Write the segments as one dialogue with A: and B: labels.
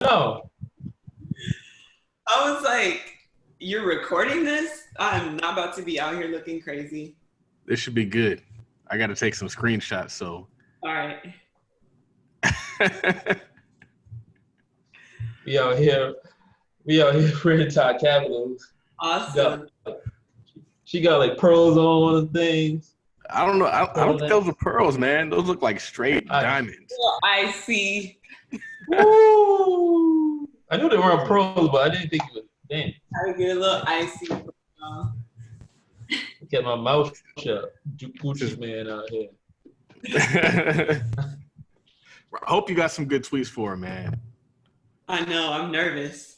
A: No.
B: I was like, you're recording this? I'm not about to be out here looking crazy.
C: This should be good. I got to take some screenshots, so.
B: All right.
A: We out here for entire capitals.
B: Awesome.
A: She got like pearls on and things.
C: I don't know. I don't think those are pearls, man. Those look like straight diamonds.
B: Well, I see.
A: Woo! I knew they weren't pearls, but I didn't think it was. Damn.
B: I get a little icy.
A: Get my mouth shut. Gucci's man out here.
C: I hope you got some good tweets for him, man.
B: I know. I'm nervous.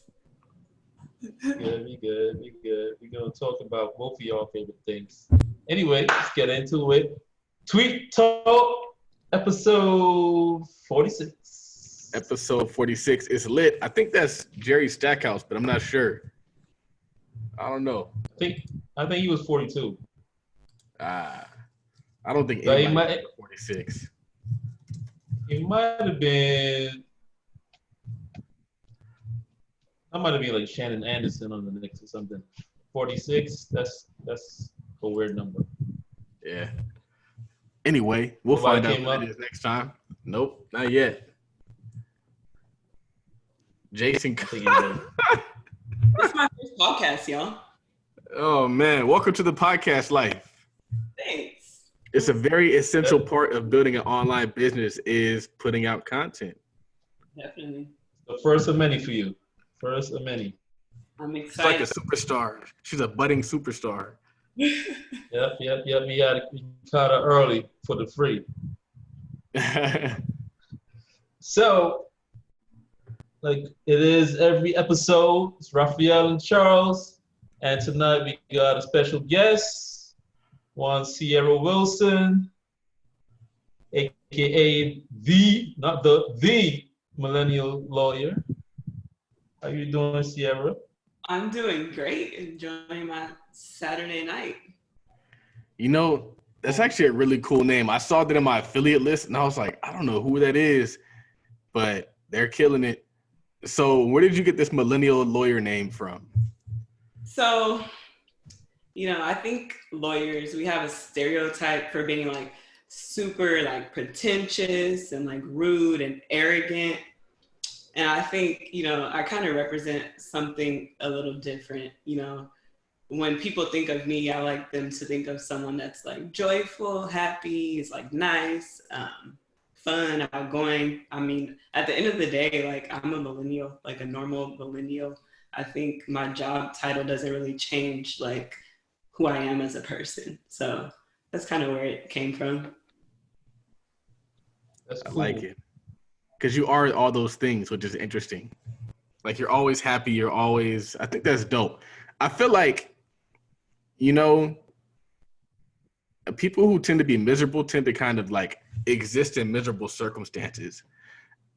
A: Be good. We're going to talk about both of y'all favorite things. Anyway, let's get into it. Tweet Talk, episode 46.
C: Episode 46 is lit. I think that's Jerry Stackhouse, but I'm not sure. I don't know.
A: I think he was 42.
C: I don't think anybody was 46.
A: It might have been. I might have been like Shannon Anderson on the Knicks or something. 46. That's a weird number.
C: Yeah. Anyway, we'll find out what it is next time. Nope, not yet. Jason.
B: This is my first podcast, y'all.
C: Oh man, welcome to the podcast life.
B: Thanks.
C: It's a very essential part of building an online business is putting out content.
B: Definitely.
A: The first of many for you. First of many.
B: I'm
C: She's
B: excited.
C: like a superstar. She's a budding superstar.
A: Yep. We caught her early for the free. So, like it is every episode, it's Raphael and Charles. And tonight we got a special guest, one Cierra Wilson, aka the Millennial Lawyer. How you doing, Cierra?
B: I'm doing great. Enjoying my Saturday night.
C: You know, that's actually a really cool name. I saw that in my affiliate list, and I was like, I don't know who that is, but they're killing it. So where did you get this Millennial Lawyer name from?
B: So, I think lawyers, we have a stereotype for being like super like pretentious and like rude and arrogant. And I think, I kind of represent something a little different. When people think of me, I like them to think of someone that's like joyful, happy, is like nice, fun, outgoing. I mean, at the end of the day, like I'm a millennial, like a normal millennial. I think my job title doesn't really change like who I am as a person. So that's kind of where it came from.
A: That's cool.
C: I like it. Because you are all those things, which is interesting. Like you're always happy. I think that's dope. I feel like, people who tend to be miserable tend to kind of like exist in miserable circumstances.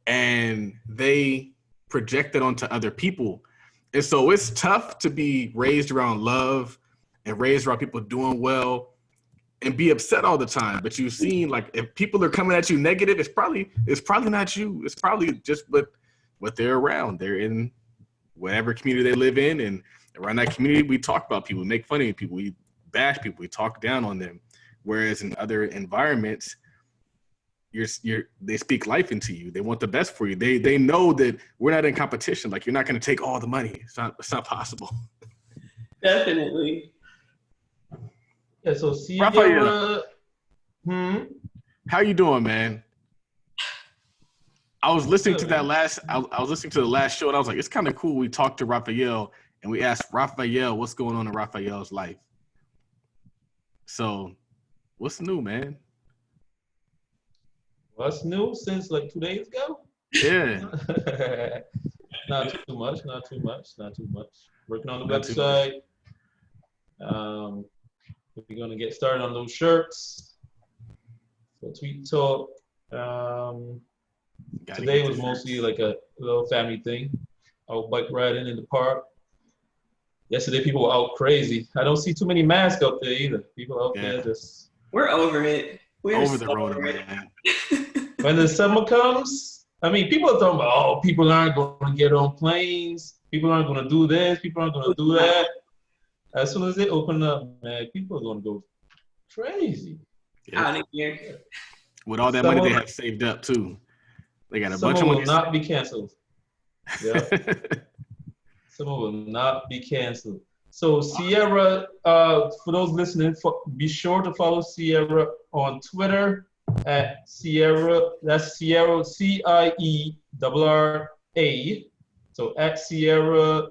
C: And they project it onto other people. And so it's tough to be raised around love and raised around people doing well and be upset all the time. But you've seen like if people are coming at you negative, it's probably not you. It's probably just what they're around. They're in whatever community they live in, and around that community we talk about people, we make fun of people, we bash people, we talk down on them. Whereas in other environments, they speak life into you. They want the best for you. They know that we're not in competition. Like you're not going to take all the money. It's not possible.
B: Definitely.
A: Yeah, so Cierra.
C: Raphael, how you doing, man? I was listening to that I was listening to the last show, and I was like, it's kind of cool. We talked to Raphael, and we asked Raphael what's going on in Raphael's life. So, what's new, man?
A: What's new since like 2 days ago?
C: Yeah.
A: Not too much. Working on the website. We're gonna get started on those shirts for Tweet Talk. Today was mostly like a little family thing. I was bike riding in the park. Yesterday people were out crazy. I don't see too many masks out there either. People out there
B: We're over it. We're
C: over the road, man.
A: When the summer comes, I mean, people are talking about, oh, people aren't going to get on planes. People aren't going to do this. People aren't going to do that. As soon as they open up, man, people are going to go crazy.
B: Out of here.
C: With all that money they have saved up, too. They got a bunch of money.
A: Some will not be canceled. Yeah. Some will not be canceled. So Cierra, for those listening, be sure to follow Cierra on Twitter at Cierra. That's Cierra, CIERRA. So at Cierra_ESQ.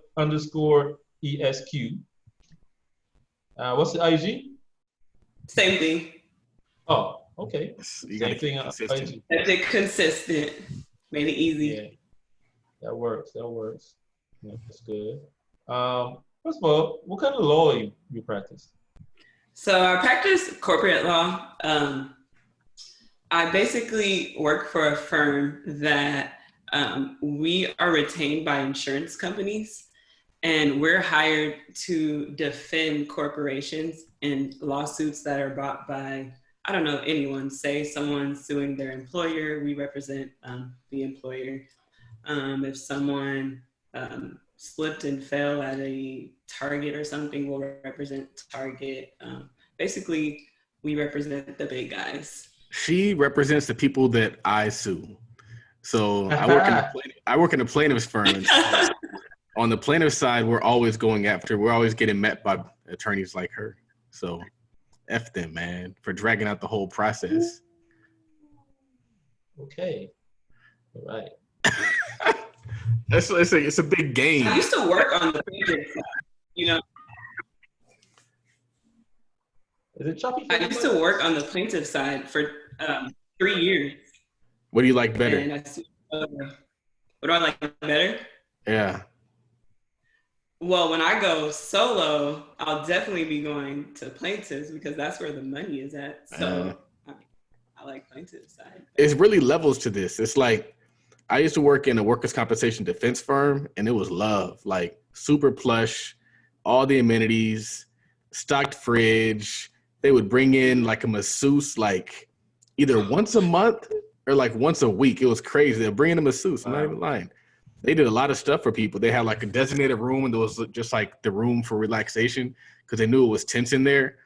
A: What's the IG?
B: Same thing.
A: Oh, okay. Same thing on IG.
B: Kept it consistent. Made it easy.
A: Yeah. That works. Yeah, that's good. First of all, what kind of law you practice?
B: So I practice corporate law. I basically work for a firm that we are retained by insurance companies, and we're hired to defend corporations in lawsuits that are brought by, I don't know, anyone. Say someone's suing their employer, we represent the employer. If someone slipped and fell at a Target or something, we'll represent Target. Basically, we represent the big guys.
C: She represents the people that I sue. So I work in a plaintiff's firm. And on the plaintiff side, we're always getting met by attorneys like her. So F them, man, for dragging out the whole process.
A: Okay. All right.
C: It's a big game.
B: I used to work on the plaintiff side, you know.
A: Is it choppy?
B: I used to work on the plaintiff side for 3 years.
C: What do you like better?
B: And what do I like better?
C: Yeah.
B: Well, when I go solo, I'll definitely be going to plaintiffs because that's where the money is at. So I like plaintiff side.
C: It's really levels to this. It's like, I used to work in a workers' compensation defense firm, and it was love, like super plush, all the amenities, stocked fridge. They would bring in like a masseuse, like either once a month or like once a week. It was crazy. They'd bring in a masseuse. I'm not even lying. They did a lot of stuff for people. They had like a designated room, and there was just like the room for relaxation because they knew it was tense in there.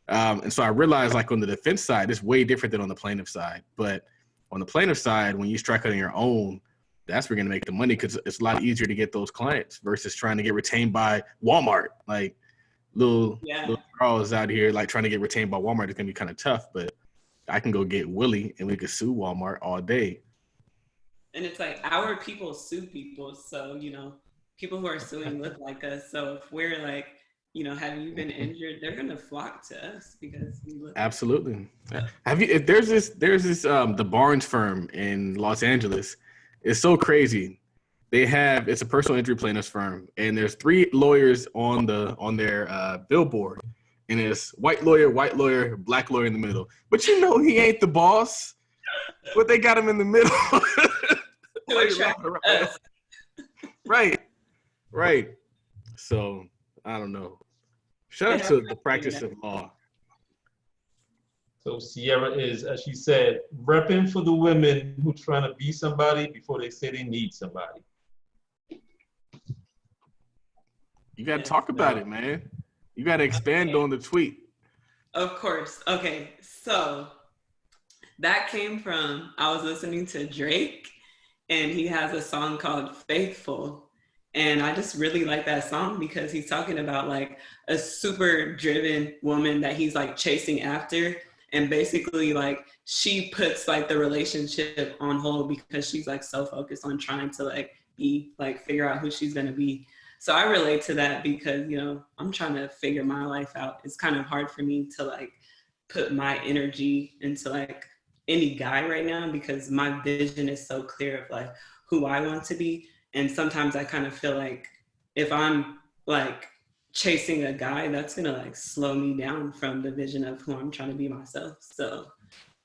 C: And so I realized like on the defense side, it's way different than on the plaintiff side. But on the plaintiff side, when you strike on your own, that's where you're going to make the money because it's a lot easier to get those clients versus trying to get retained by Walmart. Like little girls out here like trying to get retained by Walmart is going to be kind of tough, but I can go get Willie and we could sue Walmart all day.
B: And it's like our people sue people. So, you know, people who are suing look like us. So if we're like, you know, have you been injured? They're going to flock to us because we look. Absolutely.
C: Have you, there's this, the Barnes firm in Los Angeles. It's so crazy. It's a personal injury plaintiff's firm, and there's 3 lawyers on their billboard, and it's white lawyer, black lawyer in the middle. But you know he ain't the boss. But they got him in the middle. Right. So I don't know. Shout out to the practice of law.
A: So Cierra is, as she said, repping for the women who trying to be somebody before they say they need somebody.
C: You got to talk about it, man. You got to expand on the tweet.
B: Of course. Okay. So that came from, I was listening to Drake, and he has a song called Faithful. And I just really like that song because he's talking about like a super driven woman that he's like chasing after. And basically like she puts like the relationship on hold because she's like so focused on trying to like be like figure out who she's going to be. So I relate to that because, you know, I'm trying to figure my life out. It's kind of hard for me to like put my energy into like any guy right now because my vision is so clear of like who I want to be. And sometimes I kind of feel like if I'm like chasing a guy, that's gonna like slow me down from the vision of who I'm trying to be myself. So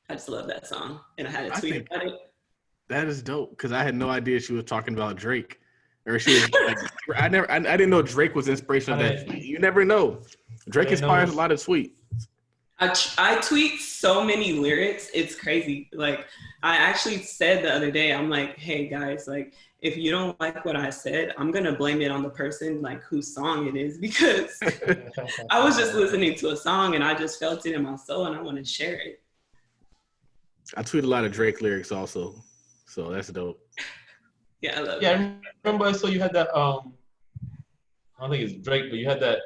B: I just love that song, and I had a tweet about it.
C: That is dope because I had no idea she was talking about Drake, or she was like, I didn't know Drake was inspiration of that. You never know. Drake inspires a lot of tweets.
B: I tweet so many lyrics, it's crazy. Like, I actually said the other day, I'm like, hey guys, like, if you don't like what I said, I'm gonna blame it on the person like whose song it is, because I was just listening to a song and I just felt it in my soul and I want to share it.
C: I tweet a lot of Drake lyrics also, so that's dope.
B: Yeah, I love it.
A: Yeah, I remember I saw you had that. I don't think it's Drake, but you had that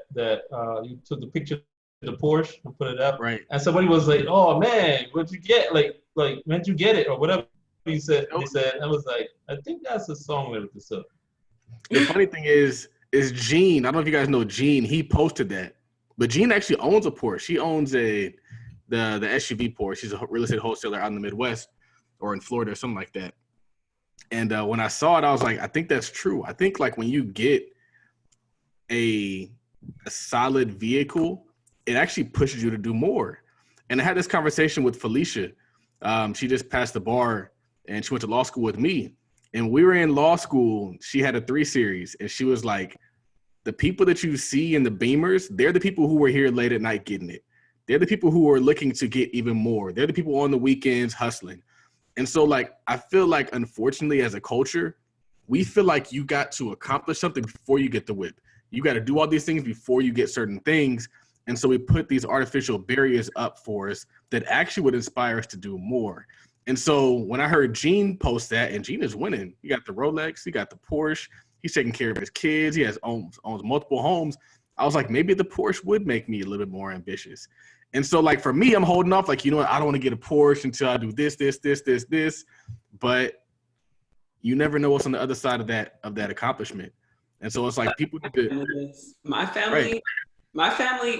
A: you took the picture of the Porsche and put it up,
C: Right.
A: and somebody was like, "Oh man, what'd you get? Like when'd you get it or whatever?" He said. They said. I was like, I think that's a song lyric or something.
C: The funny thing is Gene. I don't know if you guys know Gene. He posted that, but Gene actually owns a Porsche. He owns the SUV Porsche. He's a real estate wholesaler out in the Midwest or in Florida or something like that. And when I saw it, I was like, I think that's true. I think like when you get a solid vehicle, it actually pushes you to do more. And I had this conversation with Felicia. She just passed the bar and she went to law school with me. And we were in law school. She had a 3 Series and she was like, the people that you see in the Beamers, they're the people who were here late at night getting it. They're the people who are looking to get even more. They're the people on the weekends hustling. And so like, I feel like unfortunately as a culture, we feel like you got to accomplish something before you get the whip. You got to do all these things before you get certain things. And so we put these artificial barriers up for us that actually would inspire us to do more. And so when I heard Gene post that, and Gene is winning, he got the Rolex, he got the Porsche, he's taking care of his kids, he owns multiple homes. I was like, maybe the Porsche would make me a little bit more ambitious. And so like for me, I'm holding off, like, you know what, I don't want to get a Porsche until I do this. But you never know what's on the other side of that accomplishment. And so it's like people need to,
B: my family,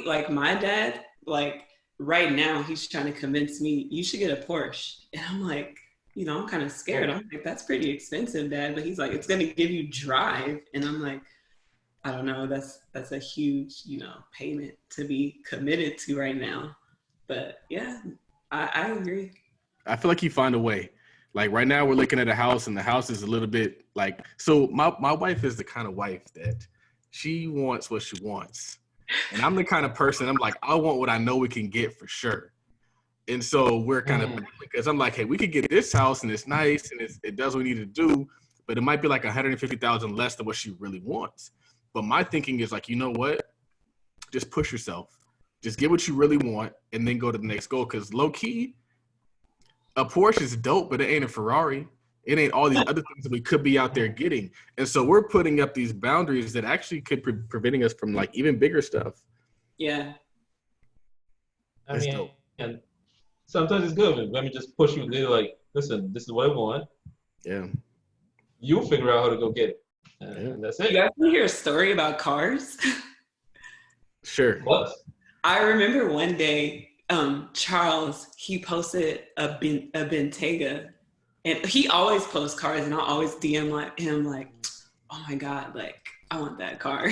B: like my dad, like right now he's trying to convince me you should get a Porsche. And I'm like, you know, I'm kind of scared. I'm like, that's pretty expensive, Dad. But he's like, it's gonna give you drive. And I'm like, I don't know, that's a huge, you know, payment to be committed to right now. But yeah, I agree.
C: I feel like you find a way. Like right now we're looking at a house and the house is a little bit like, so my wife is the kind of wife that she wants what she wants. And I'm the kind of person, I'm like, I want what I know we can get for sure. And so we're kind of, because I'm like, hey, we could get this house and it's nice and it does what we need to do, but it might be like $150,000 less than what she really wants. But my thinking is like, you know what? Just push yourself. Just get what you really want and then go to the next goal. Because low key, a Porsche is dope, but it ain't a Ferrari. It ain't all these other things that we could be out there getting. And so we're putting up these boundaries that actually could be preventing us from like even bigger stuff.
B: Yeah.
A: I mean, and sometimes it's good. Let me just push you. They're like, listen, this is what I want.
C: Yeah.
A: You'll figure out how to go get it. And that's it.
B: You guys want to hear a story about cars?
C: Sure.
A: What?
B: I remember one day, Charles, he posted a Bentayga, and he always posts cars, and I always DM him like, oh my God, like, I want that car.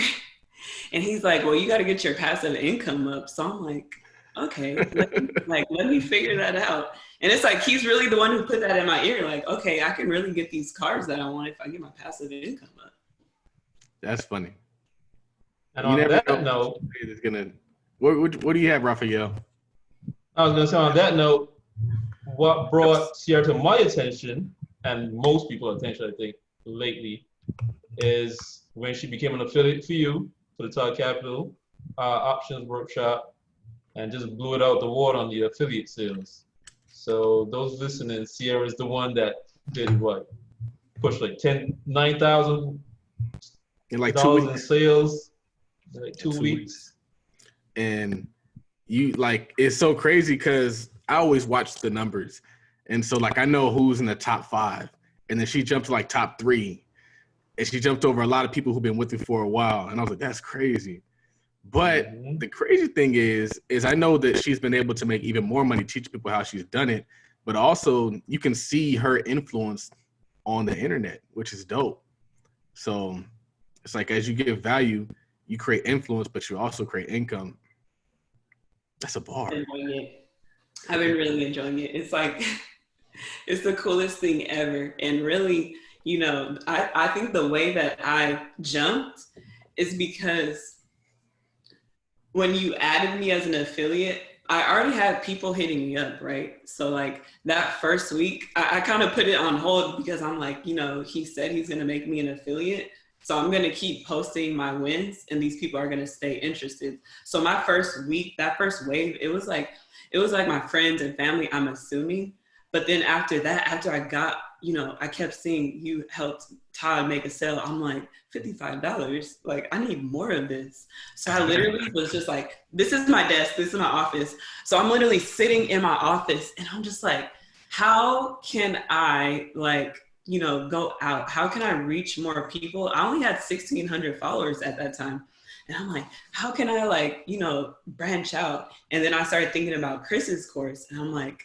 B: And he's like, well, you got to get your passive income up. So I'm like, okay, let me figure that out. And it's like, he's really the one who put that in my ear. Like, okay, I can really get these cars that I want if I get my passive income up.
C: That's funny.
A: And on that note,
C: it's gonna. What do you have, Raphael?
A: I was gonna say on that note, what brought Cierra to my attention and most people's attention, I think, lately, is when she became an affiliate for you for the Todd Capital Options Workshop, and just blew it out the water on the affiliate sales. So those listening, Cierra is the one that did what? Pushed like 9,000
C: in like 2 weeks
A: in sales, in like 2 weeks.
C: And you like, it's so crazy because I always watch the numbers. And so like, I know who's in the top 5, and then she jumped to like top 3, and she jumped over a lot of people who've been with me for a while. And I was like, that's crazy. But the crazy thing is I know that she's been able to make even more money, teach people how she's done it. But also you can see her influence on the internet, which is dope. So it's like, as you give value, you create influence, but you also create income. That's a bar.
B: I've been really enjoying it. It's like, it's the coolest thing ever. And really, you know, I think the way that I jumped is because when you added me as an affiliate, I already had people hitting me up, right? So like that first week, I kind of put it on hold because I'm like, he said he's going to make me an affiliate. So I'm going to keep posting my wins and these people are going to stay interested. So my first week, that first wave, it was like my friends and family, I'm assuming. But then after that, after I got, I kept seeing you helped Todd make a sale. I'm like, $55. Like, I need more of this. So I literally was just like, this is my desk. This is my office. So I'm literally sitting in my office and I'm just like, how can I go out? How can I reach more people? I only had 1,600 followers at that time. And I'm like, how can I branch out? And then I started thinking about Chris's course and I'm like,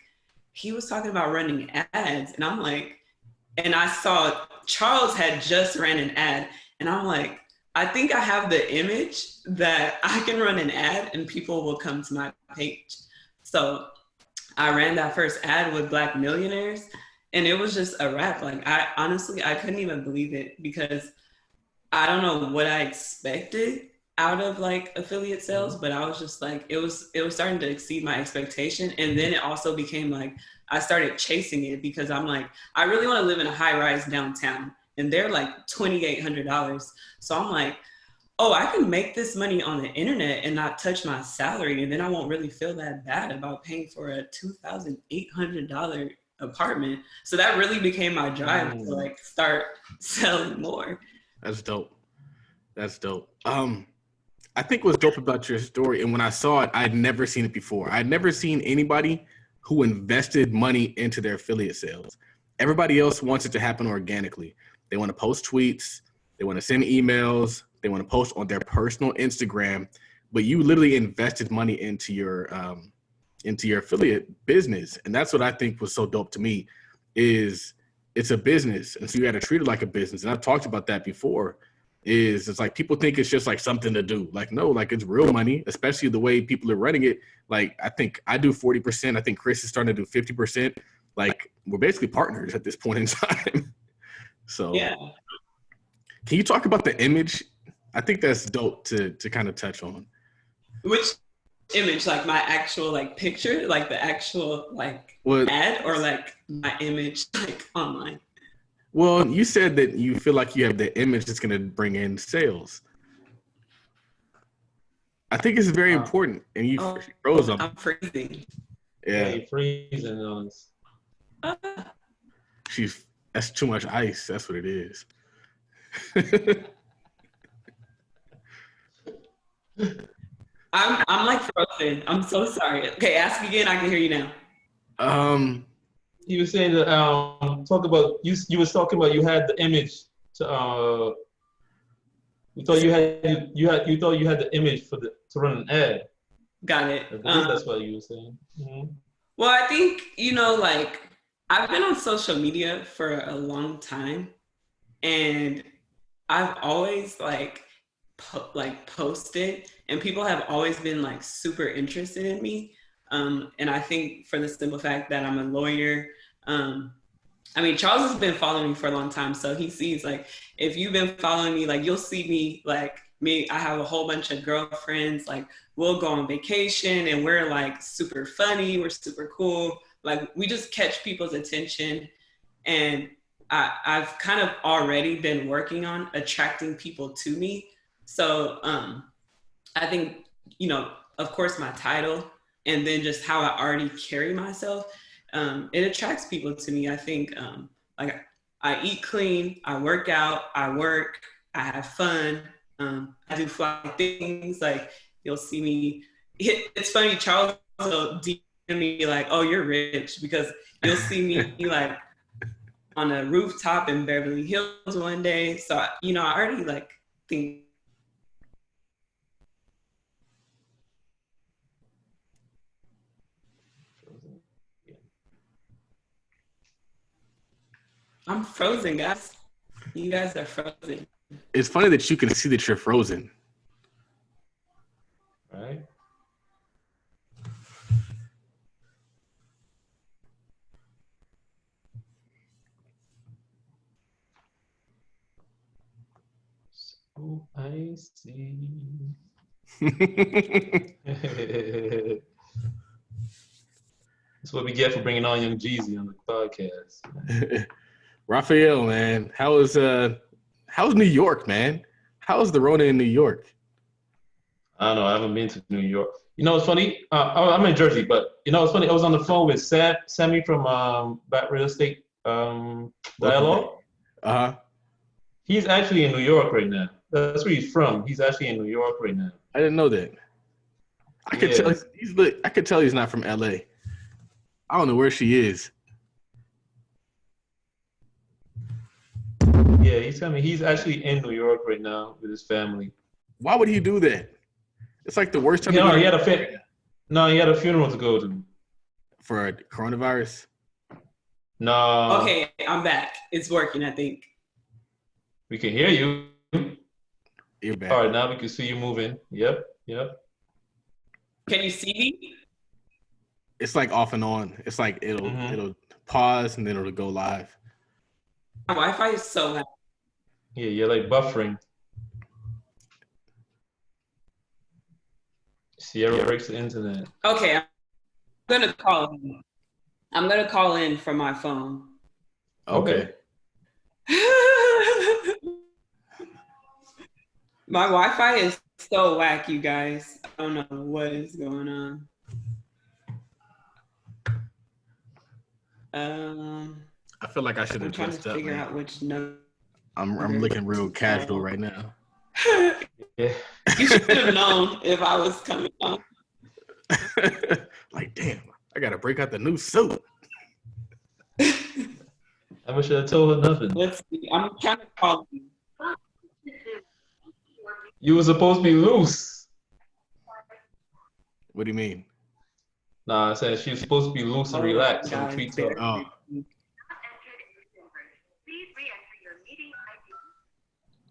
B: he was talking about running ads. And I'm like, and I saw Charles had just ran an ad. And I'm like, I think I have the image that I can run an ad and people will come to my page. So I ran that first ad with Black millionaires and it was just a wrap. Like I couldn't even believe it because I don't know what I expected out of like affiliate sales, but I was just like, it was starting to exceed my expectation. And then it also became like, I started chasing it because I'm like, I really want to live in a high rise downtown and they're like $2,800. So I'm like, oh, I can make this money on the internet and not touch my salary. And then I won't really feel that bad about paying for a $2,800 apartment. So that really became my drive to like start selling more.
C: That's dope. I think what's dope about your story, and when I saw it, I'd never seen it before. I'd never seen anybody who invested money into their affiliate sales. Everybody else wants it to happen organically. They want to post tweets, they want to send emails, they want to post on their personal Instagram, but you literally invested money into your affiliate business. And that's what I think was so dope to me is it's a business. And so you got to treat it like a business. And I've talked about that before. It's like people think it's just like something to do. Like, no, like it's real money, especially the way people are running it. Like, I think I do 40%. I think Chris is starting to do 50%. Like, we're basically partners at this point in time. So,
B: yeah.
C: Can you talk about the image? I think that's dope to kind of touch on.
B: Which image? Like my actual like picture, like the actual like ad, or like my image like online?
C: Well, you said that you feel like you have the image that's going to bring in sales. I think it's very important, and you froze on.
B: I'm freezing.
C: Yeah,
A: you're freezing on us.
C: That's too much ice. That's what it is.
B: I'm like frozen. I'm so sorry. Okay, ask again. I can hear you now.
A: You were saying that talk about you was talking about you had the image to you thought you had the image to run an ad.
B: Got it.
A: I believe that's what you were saying. Mm-hmm.
B: Well, I think like I've been on social media for a long time, and I've always posted, and people have always been like super interested in me. And I think for the simple fact that I'm a lawyer, Charles has been following me for a long time. So he sees like, if you've been following me, like you'll see me, I have a whole bunch of girlfriends, like we'll go on vacation and we're like super funny. We're super cool. Like we just catch people's attention. And I've kind of already been working on attracting people to me. So I think, of course my title, and then just how I already carry myself, it attracts people to me. I think I eat clean, I work out, I work, I have fun, I do fly things. Like you'll see me. It's funny, Charles will DM me like, "Oh, you're rich," because you'll see me like on a rooftop in Beverly Hills one day. So I already like think. I'm frozen, guys. You guys are frozen.
C: It's funny that you can see that you're frozen.
A: Right. So I see. That's what we get for bringing on Young Jeezy on the podcast.
C: Raphael, man, how's New York, man? How's the Rona in New York?
A: I don't know. I haven't been to New York. You know, it's funny. I'm in Jersey, but you know, it's funny. I was on the phone with Sammy from Back Real Estate Dialogue. He's actually in New York right now. That's where he's from. He's actually in New York right now.
C: I didn't know that. I could tell I could tell he's not from LA. I don't know where she is.
A: Yeah, he's telling me he's actually in New York right now with his family.
C: Why would he do that? It's like the worst time.
A: He had a funeral to go to.
C: For coronavirus?
A: No.
B: Okay, I'm back. It's working, I think.
A: We can hear you.
C: You're back.
A: All right, now we can see you moving. Yep.
B: Can you see me?
C: It's like off and on. It's like it'll pause and then it'll go live.
B: My Wi-Fi is so loud.
A: Yeah, you're like buffering. Cierra breaks the internet.
B: Okay, I'm gonna call in. I'm gonna call in from my phone.
C: Okay.
B: My Wi-Fi is so whack, you guys. I don't know what is going on.
C: I feel like I should have
B: I'm trying
C: dressed
B: to
C: up.
B: figure
C: Man.
B: out which number.
C: I'm looking real casual right now.
A: Yeah.
B: You should have known if I was coming on.
C: Like, damn, I gotta break out the new suit.
A: I wish I had told her nothing.
B: Let's see. I'm trying to call you.
A: You were supposed to be loose.
C: What do you mean?
A: Nah, I said she was supposed to be loose and relaxed on Tweet Talk.
C: Oh.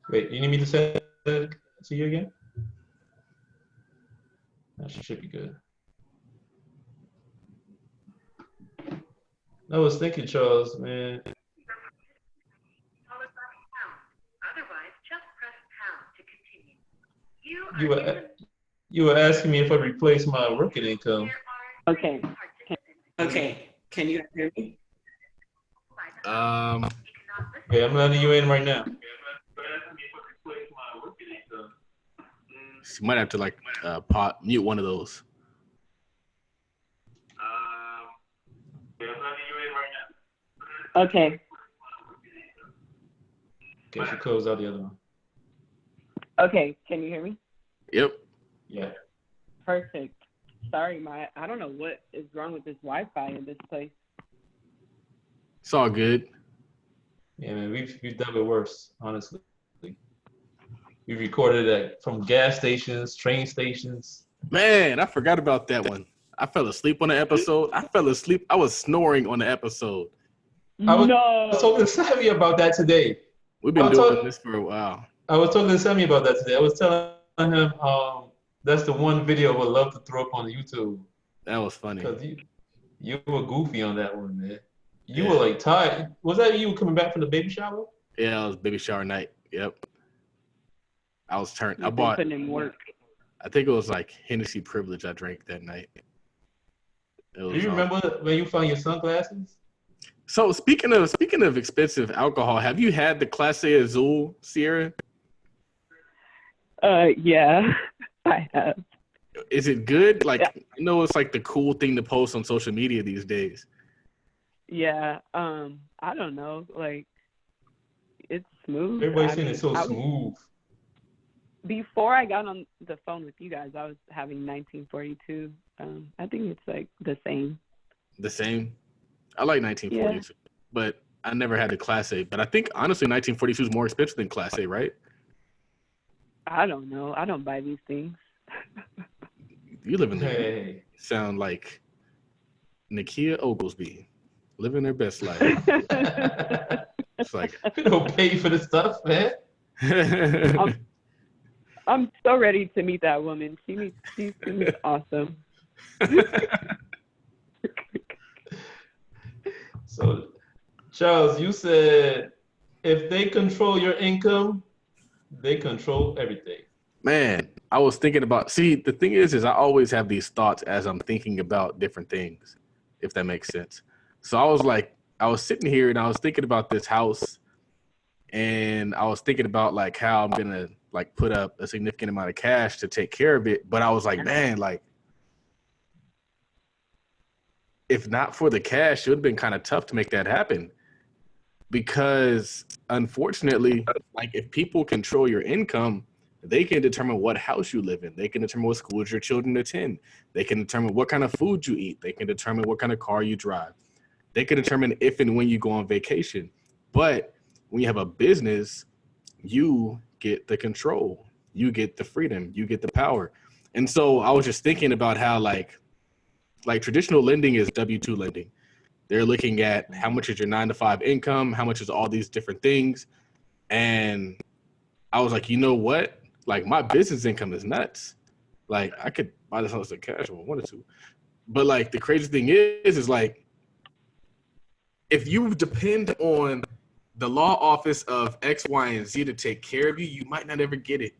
A: Wait, you need me to say that to you again? No, she should be good. I was thinking, Charles, man. You were asking me if I replaced my working income.
B: Okay. Can you hear me?
A: Okay, I'm letting you in right now.
C: She might have to like mute one of those.
B: Okay.
A: Okay, she closed out the other one.
B: Okay, can you hear me?
C: Yep.
A: Yeah.
B: Perfect. Sorry, I don't know what is wrong with this Wi-Fi in this place.
C: It's all good.
A: Yeah, man, we've done it worse, honestly. We recorded it from gas stations, train stations.
C: Man, I forgot about that one. I fell asleep on the episode. I was snoring on the episode.
A: I was talking to Sammy about that today.
C: We've been doing this for a while.
A: I was talking to Sammy about that today. I was telling him that's the one video I would love to throw up on YouTube.
C: That was funny.
A: Because you were goofy on that one, man. You were like tired. Was that you coming back from the baby shower?
C: Yeah, it was baby shower night. Yep. I was turned.
B: I putting in work.
C: I think it was like Hennessy Privilege I drank that night.
A: Do you remember when you found your sunglasses?
C: So speaking of expensive alcohol, have you had the Clase Azul, Cierra?
B: Yeah, I have.
C: Is it good? Like, I know it's like the cool thing to post on social media these days.
B: Yeah, I don't know. Like, it's smooth.
A: Everybody's saying it's so smooth.
B: Before I got on the phone with you guys, I was having 1942. I think it's like the same. The same?
C: I like 1942, but I never had the Class A. But I think, honestly, 1942 is more expensive than Class A, right?
B: I don't know. I don't buy these things.
C: You live in there. Sound like Nakia Oglesby, living their best life. It's like,
A: we don't pay for this stuff, man.
B: I'm so ready to meet that woman. She seems awesome.
A: So, Charles, you said if they control your income, they control everything.
C: Man, I was thinking about, the thing is I always have these thoughts as I'm thinking about different things. if that makes sense. So I was sitting here and I was thinking about this house, and I was thinking about like how I'm gonna like put up a significant amount of cash to take care of it. But I was like, man, like if not for the cash, it would have been kind of tough to make that happen. Because unfortunately, like if people control your income, they can determine what house you live in. They can determine what schools your children attend. They can determine what kind of food you eat. They can determine what kind of car you drive. They can determine if and when you go on vacation. But when you have a business, you get the control. You get the freedom. You get the power. And so I was just thinking about how like traditional lending is W-2 lending. They're looking at how much is your 9-to-5 income, how much is all these different things. And I was like, you know what? Like my business income is nuts. Like I could buy this house in cash if I wanted to. But like the crazy thing is like if you depend on the law office of X, Y, and Z to take care of you, you might not ever get it.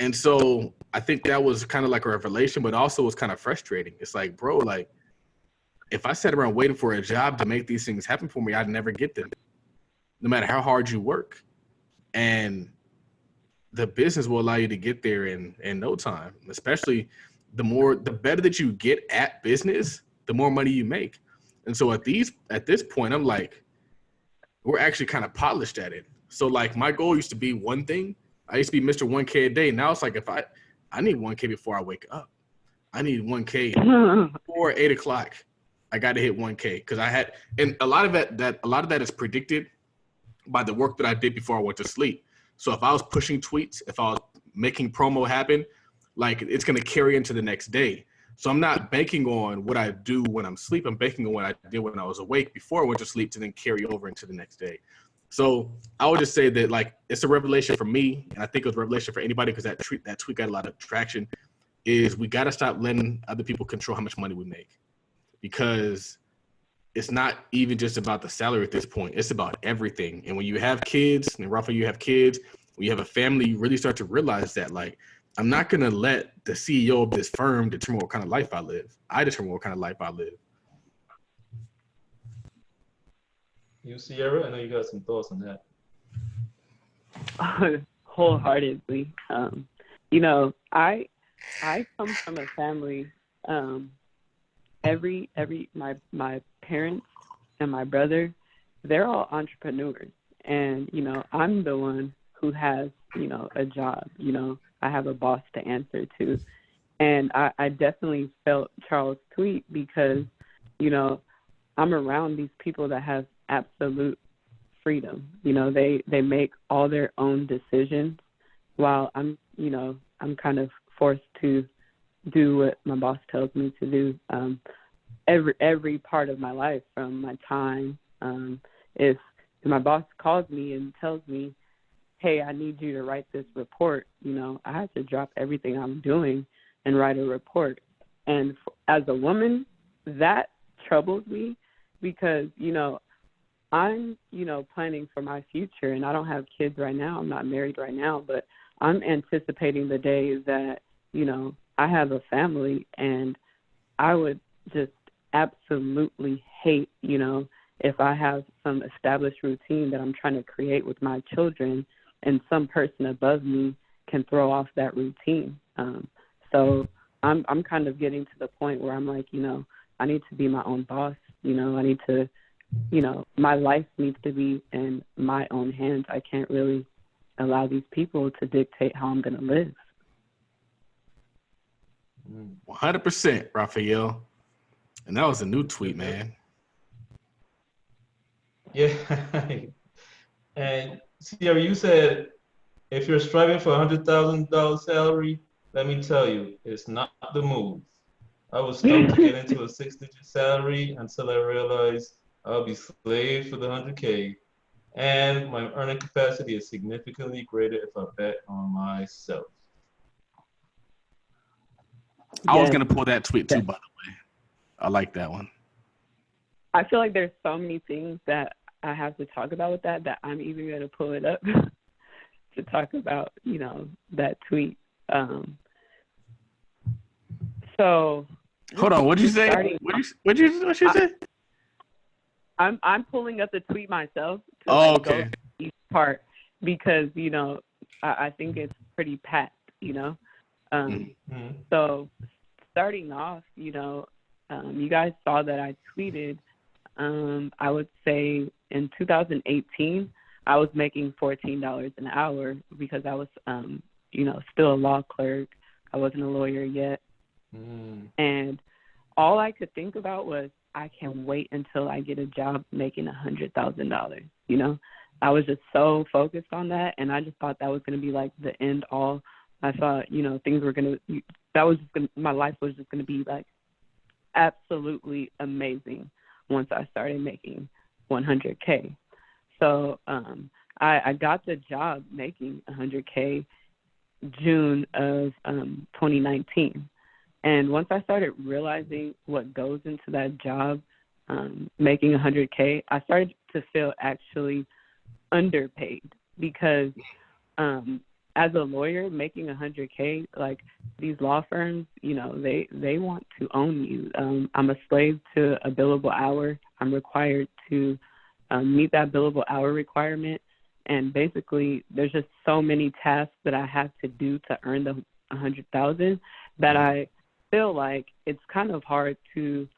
C: And so I think that was kind of like a revelation, but also was kind of frustrating. It's like, bro, like if I sat around waiting for a job to make these things happen for me, I'd never get them, no matter how hard you work. And the business will allow you to get there in no time, especially the better that you get at business, the more money you make. And so at this point, I'm like, we're actually kind of polished at it. So like my goal used to be one thing. I used to be Mr. 1K a day. Now it's like if I need 1K before I wake up. I need 1K before 8 o'clock. I got to hit 1K because I had, and a lot of that is predicted by the work that I did before I went to sleep. So if I was pushing tweets, if I was making promo happen, like it's going to carry into the next day. So I'm not banking on what I do when I'm asleep. I'm banking on what I did when I was awake before I went to sleep to then carry over into the next day. So I would just say that like it's a revelation for me, and I think it was a revelation for anybody because that tweet got a lot of traction, is we got to stop letting other people control how much money we make. Because it's not even just about the salary at this point. It's about everything. And when you have kids, and Raphael, you have kids, when you have a family, you really start to realize that, like, I'm not going to let the CEO of this firm determine what kind of life I live. I determine what kind of life I live.
A: You, Cierra, I know you got some thoughts on that.
D: Wholeheartedly. You know, I come from a family, my parents and my brother, they're all entrepreneurs. And, you know, I'm the one who has, you know, a job, you know, I have a boss to answer to. And I definitely felt Charles' tweet because, you know, I'm around these people that have absolute freedom. You know, they make all their own decisions while I'm kind of forced to do what my boss tells me to do. Every part of my life, from my time. If my boss calls me and tells me, hey, I need you to write this report, you know, I have to drop everything I'm doing and write a report. And as a woman, that troubles me because, you know, I'm, you know, planning for my future, and I don't have kids right now. I'm not married right now, but I'm anticipating the day that, you know, I have a family, and I would just absolutely hate, you know, if I have some established routine that I'm trying to create with my children and some person above me can throw off that routine. So I'm kind of getting to the point where I'm like, you know, I need to be my own boss. You know, I need to, you know, my life needs to be in my own hands. I can't really allow these people to dictate how I'm going to live.
C: 100%, Raphael. And that was a new tweet, man.
A: Yeah. And Cierra, you said if you're striving for $100,000 salary, let me tell you, it's not the move. I was stoked to get into a 6-digit salary until I realized I'll be slave for the 100K. And my earning capacity is significantly greater if I bet on myself.
C: I was going to pull that tweet too, by the way. I like that one.
D: I feel like there's so many things that I have to talk about with that I'm even going to pull it up to talk about, you know, that tweet. So
C: Hold on, what'd you say? What'd you say?
D: I'm pulling up the tweet myself to
C: Oh,
D: go
C: okay.
D: through each part because, I think it's pretty packed, So starting off, you guys saw that I tweeted, I would say in 2018, I was making $14 an hour because I was, still a law clerk. I wasn't a lawyer yet. And all I could think about was, I can't wait until I get a job making $100,000. I was just so focused on that, and I just thought that was going to be like the end all. I thought, things were going to, my life was just going to be like absolutely amazing once I started making $100K. So I got the job making $100K June of 2019. And once I started realizing what goes into that job, making $100K, I started to feel actually underpaid because as a lawyer making $100K, like these law firms, they want to own you. I'm a slave to a billable hour. I'm required to meet that billable hour requirement. And basically, there's just so many tasks that I have to do to earn the $100,000 that I feel like it's kind of hard to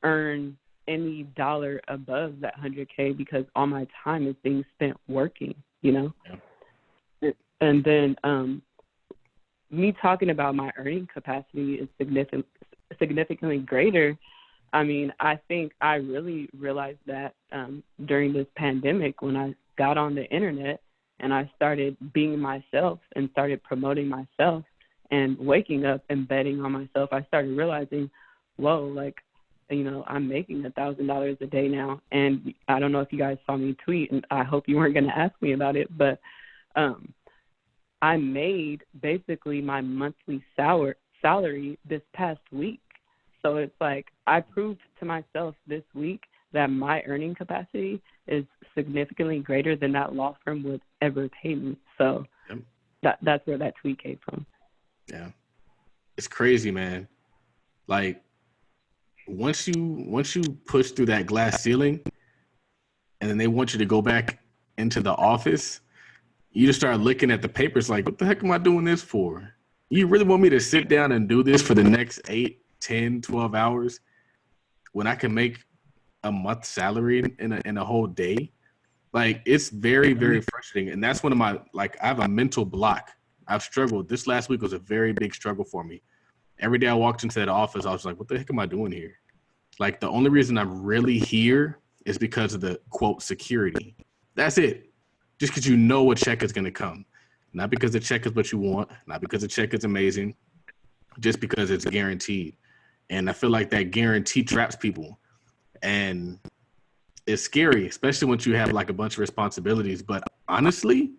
D: earn any dollar above that $100K because all my time is being spent working, Yeah. And then me talking about my earning capacity is significantly greater. I mean, I think I really realized that during this pandemic when I got on the internet and I started being myself and started promoting myself and waking up and betting on myself, I started realizing, whoa, like, I'm making $1,000 a day now. And I don't know if you guys saw me tweet, and I hope you weren't going to ask me about it, but I made basically my monthly salary this past week. So it's like I proved to myself this week that my earning capacity is significantly greater than that law firm would ever pay me. So that's where that tweet came from.
C: Yeah. It's crazy, man. Like once you push through that glass ceiling and then they want you to go back into the office, you just start looking at the papers like, what the heck am I doing this for? You really want me to sit down and do this for the next 8, 10, 12 hours when I can make a month's salary in a whole day? Like, it's very, very frustrating. And that's one of my, like, I have a mental block. I've struggled. This last week was a very big struggle for me. Every day I walked into that office, I was like, what the heck am I doing here? Like, the only reason I'm really here is because of the, quote, security. That's it. Just because you know a check is going to come. Not because the check is what you want. Not because the check is amazing. Just because it's guaranteed. And I feel like that guarantee traps people. And it's scary, especially once you have like a bunch of responsibilities. But honestly,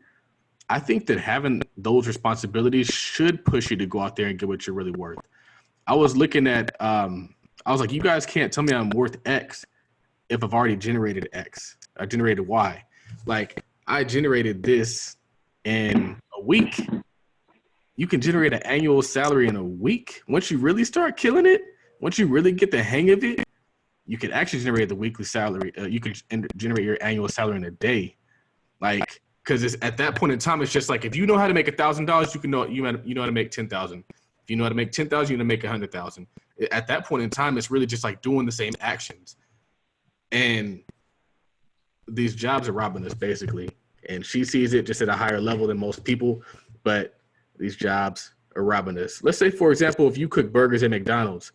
C: I think that having those responsibilities should push you to go out there and get what you're really worth. I was looking at, I was like, you guys can't tell me I'm worth X if I've already generated X. I generated Y. Like, I generated this in a week. You can generate an annual salary in a week. Once you really start killing it, once you really get the hang of it, you can actually generate the weekly salary. You can generate your annual salary in a day. Like, because at that point in time, it's just like, if you know how to make $1,000, you know how to make 10,000. If you know how to make 10,000, you know how to make 100,000. At that point in time, it's really just like doing the same actions. And these jobs are robbing us basically. And she sees it just at a higher level than most people, but these jobs are robbing us. Let's say, for example, if you cook burgers at McDonald's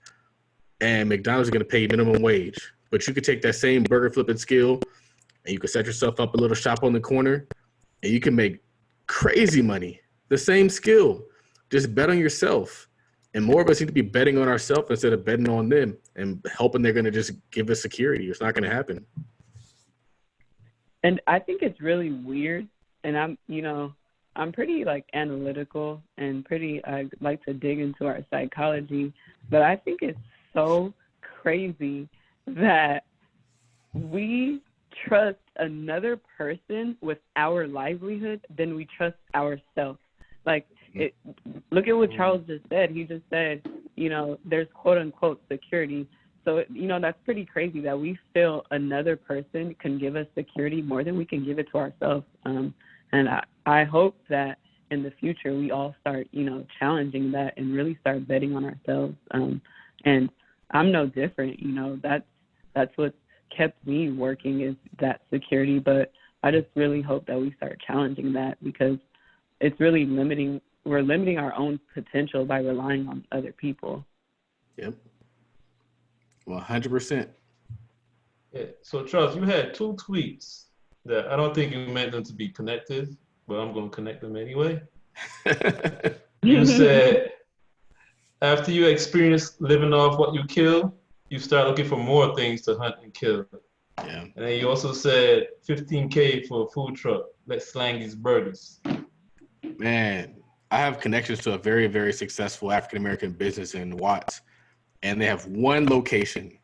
C: and McDonald's is going to pay minimum wage, but you could take that same burger flipping skill and you could set yourself up a little shop on the corner and you can make crazy money. The same skill, just bet on yourself. And more of us need to be betting on ourselves instead of betting on them and hoping they're going to just give us security. It's not going to happen.
D: And I think it's really weird. And I'm pretty like analytical and I like to dig into our psychology, but I think it's so crazy that we trust another person with our livelihood than we trust ourselves. Like, look at what Charles just said. He just said, you know, there's quote unquote security. So, you know, that's pretty crazy that we feel another person can give us security more than we can give it to ourselves. And I hope that in the future we all start, you know, challenging that and really start betting on ourselves. And I'm no different, you know, that's what's kept me working is that security. But I just really hope that we start challenging that, because it's really we're limiting our own potential by relying on other people.
C: Yep. 100%.
A: Yeah. So Charles, you had two tweets that I don't think you meant them to be connected, but I'm going to connect them anyway. You said, after you experience living off what you kill, you start looking for more things to hunt and kill.
C: Yeah.
A: And then you also said $15K for a food truck. Let's slang these burgers.
C: Man, I have connections to a very, very successful African-American business in Watts, and they have one location.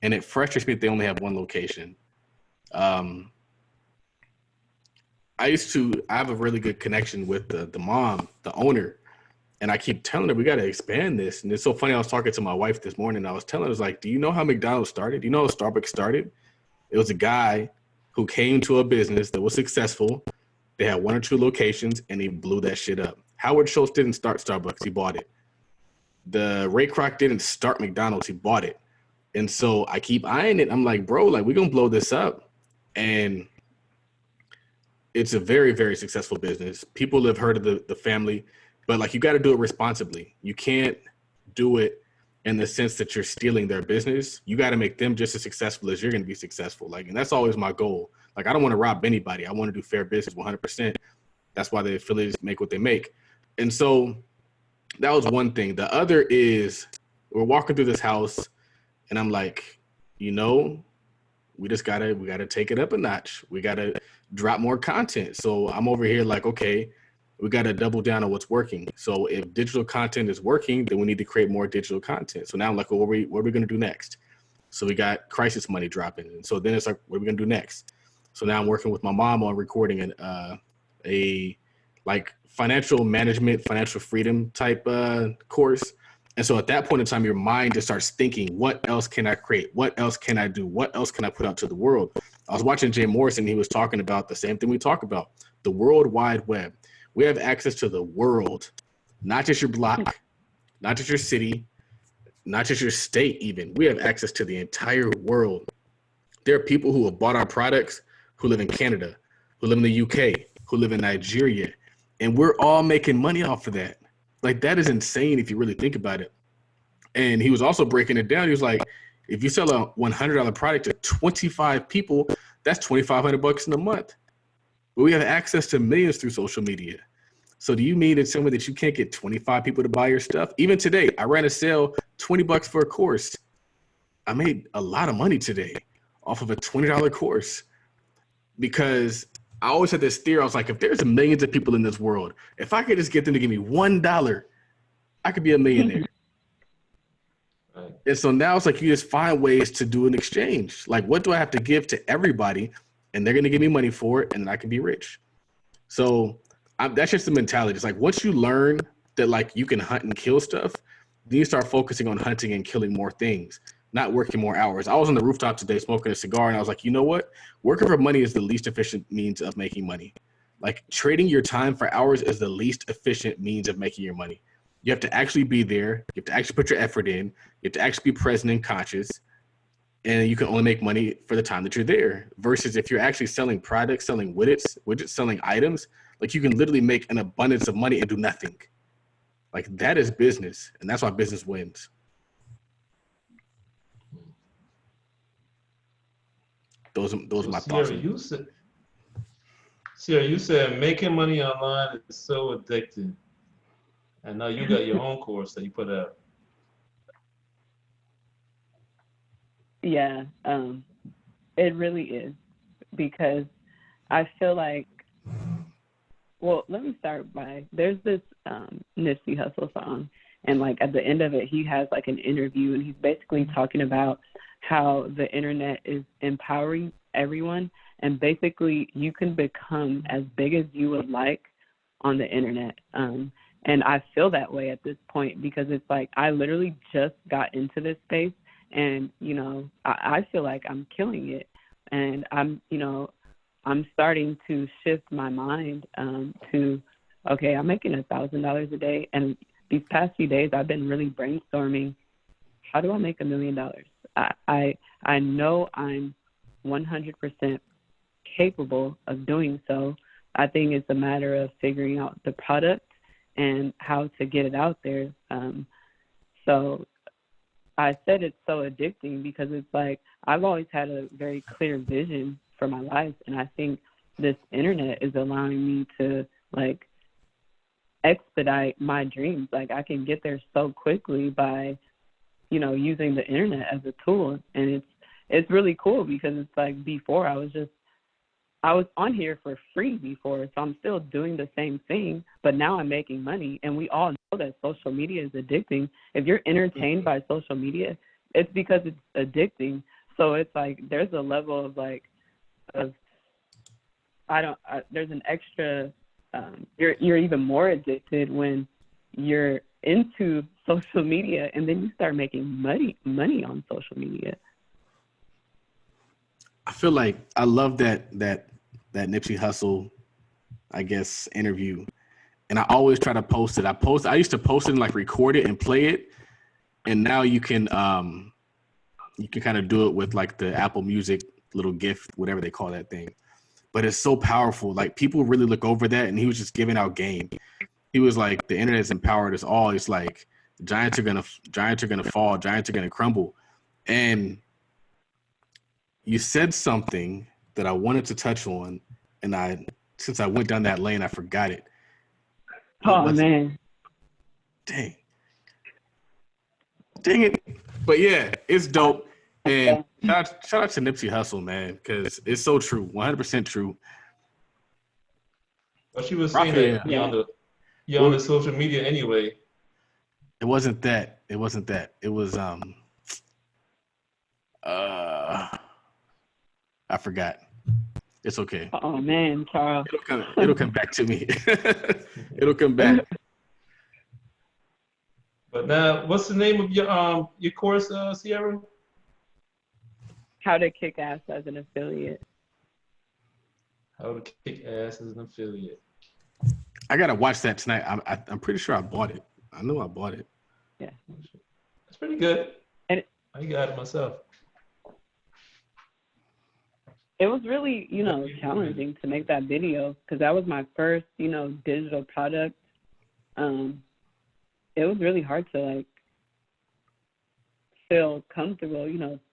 C: And it frustrates me that they only have one location. I have a really good connection with the mom, the owner. And I keep telling her, we got to expand this. And it's so funny. I was talking to my wife this morning. I was telling her, I was like, do you know how McDonald's started? Do you know how Starbucks started? It was a guy who came to a business that was successful. They had one or two locations, and he blew that shit up. Howard Schultz didn't start Starbucks. He bought it. The Ray Kroc didn't start McDonald's. He bought it. And so I keep eyeing it. I'm like, bro, like, we're going to blow this up. And it's a very, very successful business. People have heard of the family. But, like, you got to do it responsibly. You can't do it in the sense that you're stealing their business. You got to make them just as successful as you're going to be successful. Like, and that's always my goal. Like, I don't want to rob anybody. I want to do fair business 100%. That's why the affiliates make what they make. And so that was one thing. The other is we're walking through this house, and I'm like, you know, we got to take it up a notch. We got to drop more content. So I'm over here like, okay, we got to double down on what's working. So if digital content is working, then we need to create more digital content. So now I'm like, well, what are we going to do next? So we got crisis money dropping. And so then it's like, what are we going to do next? So now I'm working with my mom on recording a like financial management, financial freedom type course. And so at that point in time, your mind just starts thinking, what else can I create? What else can I do? What else can I put out to the world? I was watching Jay Morrison. He was talking about the same thing we talk about, the World Wide Web. We have access to the world, not just your block, not just your city, not just your state even. We have access to the entire world. There are people who have bought our products who live in Canada, who live in the UK, who live in Nigeria, and we're all making money off of that. Like, that is insane if you really think about it. And he was also breaking it down. He was like, if you sell a $100 product to 25 people, that's $2,500 in a month. But we have access to millions through social media. So do you mean it's somewhere that you can't get 25 people to buy your stuff? Even today, I ran a sale, $20 for a course. I made a lot of money today off of a $20 course, because I always had this theory. I was like, if there's millions of people in this world, if I could just get them to give me $1, I could be a millionaire. And so now it's like you just find ways to do an exchange. Like, what do I have to give to everybody? And they're going to give me money for it, and then I can be rich. So that's just the mentality. It's like, once you learn that, like, you can hunt and kill stuff, then you start focusing on hunting and killing more things, not working more hours. I was on the rooftop today smoking a cigar, and I was like, you know what? Working for money is the least efficient means of making money. Like, trading your time for hours is the least efficient means of making your money. You have to actually be there. You have to actually put your effort in. You have to actually be present and conscious. And you can only make money for the time that you're there. Versus if you're actually selling products, selling widgets, selling items, like, you can literally make an abundance of money and do nothing. Like, that is business. And that's why business wins. Those are my thoughts.
A: Cierra, you said making money online is so addictive. And now you got your own course that you put out.
D: Yeah, it really is, because I feel like, well, let me start by, there's this Nipsey Hussle song, and, like, at the end of it, he has, like, an interview, and he's basically talking about how the internet is empowering everyone, and basically you can become as big as you would like on the internet. And I feel that way at this point because it's like I literally just got into this space and, you know, I feel like I'm killing it. And I'm starting to shift my mind to, okay, I'm making $1,000 a day. And these past few days, I've been really brainstorming, how do I make $1 million? I know I'm 100% capable of doing so. I think it's a matter of figuring out the product and how to get it out there. So I said it's so addicting because it's like I've always had a very clear vision for my life, and I think this internet is allowing me to like expedite my dreams. Like I can get there so quickly by, you know, using the internet as a tool, and it's really cool because it's like before I was on here for free before, so I'm still doing the same thing, but now I'm making money. And we all know that social media is addicting. If you're entertained by social media, it's because it's addicting. So it's like there's a level of like, there's an extra, you're even more addicted when you're into social media and then you start making money on social media.
C: I feel like I love that Nipsey Hussle, I guess, interview. And I always try to post it. I used to post it and like record it and play it. And now you can kind of do it with like the Apple Music little gift, whatever they call that thing. But it's so powerful. Like people really look over that, and he was just giving out game. He was like, the internet has empowered us all. It's like giants are gonna fall, giants are gonna crumble. And you said something that I wanted to touch on, and since I went down that lane, I forgot it.
D: Oh man.
C: Dang it. But yeah, it's dope. And shout out to Nipsey Hussle, man, because it's so true, 100% true.
A: Well, she was saying that you're on the social media anyway.
C: It wasn't that. It was I forgot. It's okay.
D: Oh man, Charles.
C: It'll come back to me. It'll come back.
A: But now, what's the name of your course, Cierra?
D: How to kick ass as an affiliate.
A: How to kick ass as an affiliate.
C: I gotta watch that tonight. I'm pretty sure I bought it. I know I bought it.
D: Yeah,
A: that's pretty good.
D: And
A: I got it myself.
D: It was really, challenging to make that video because that was my first, digital product. It was really hard to like feel comfortable,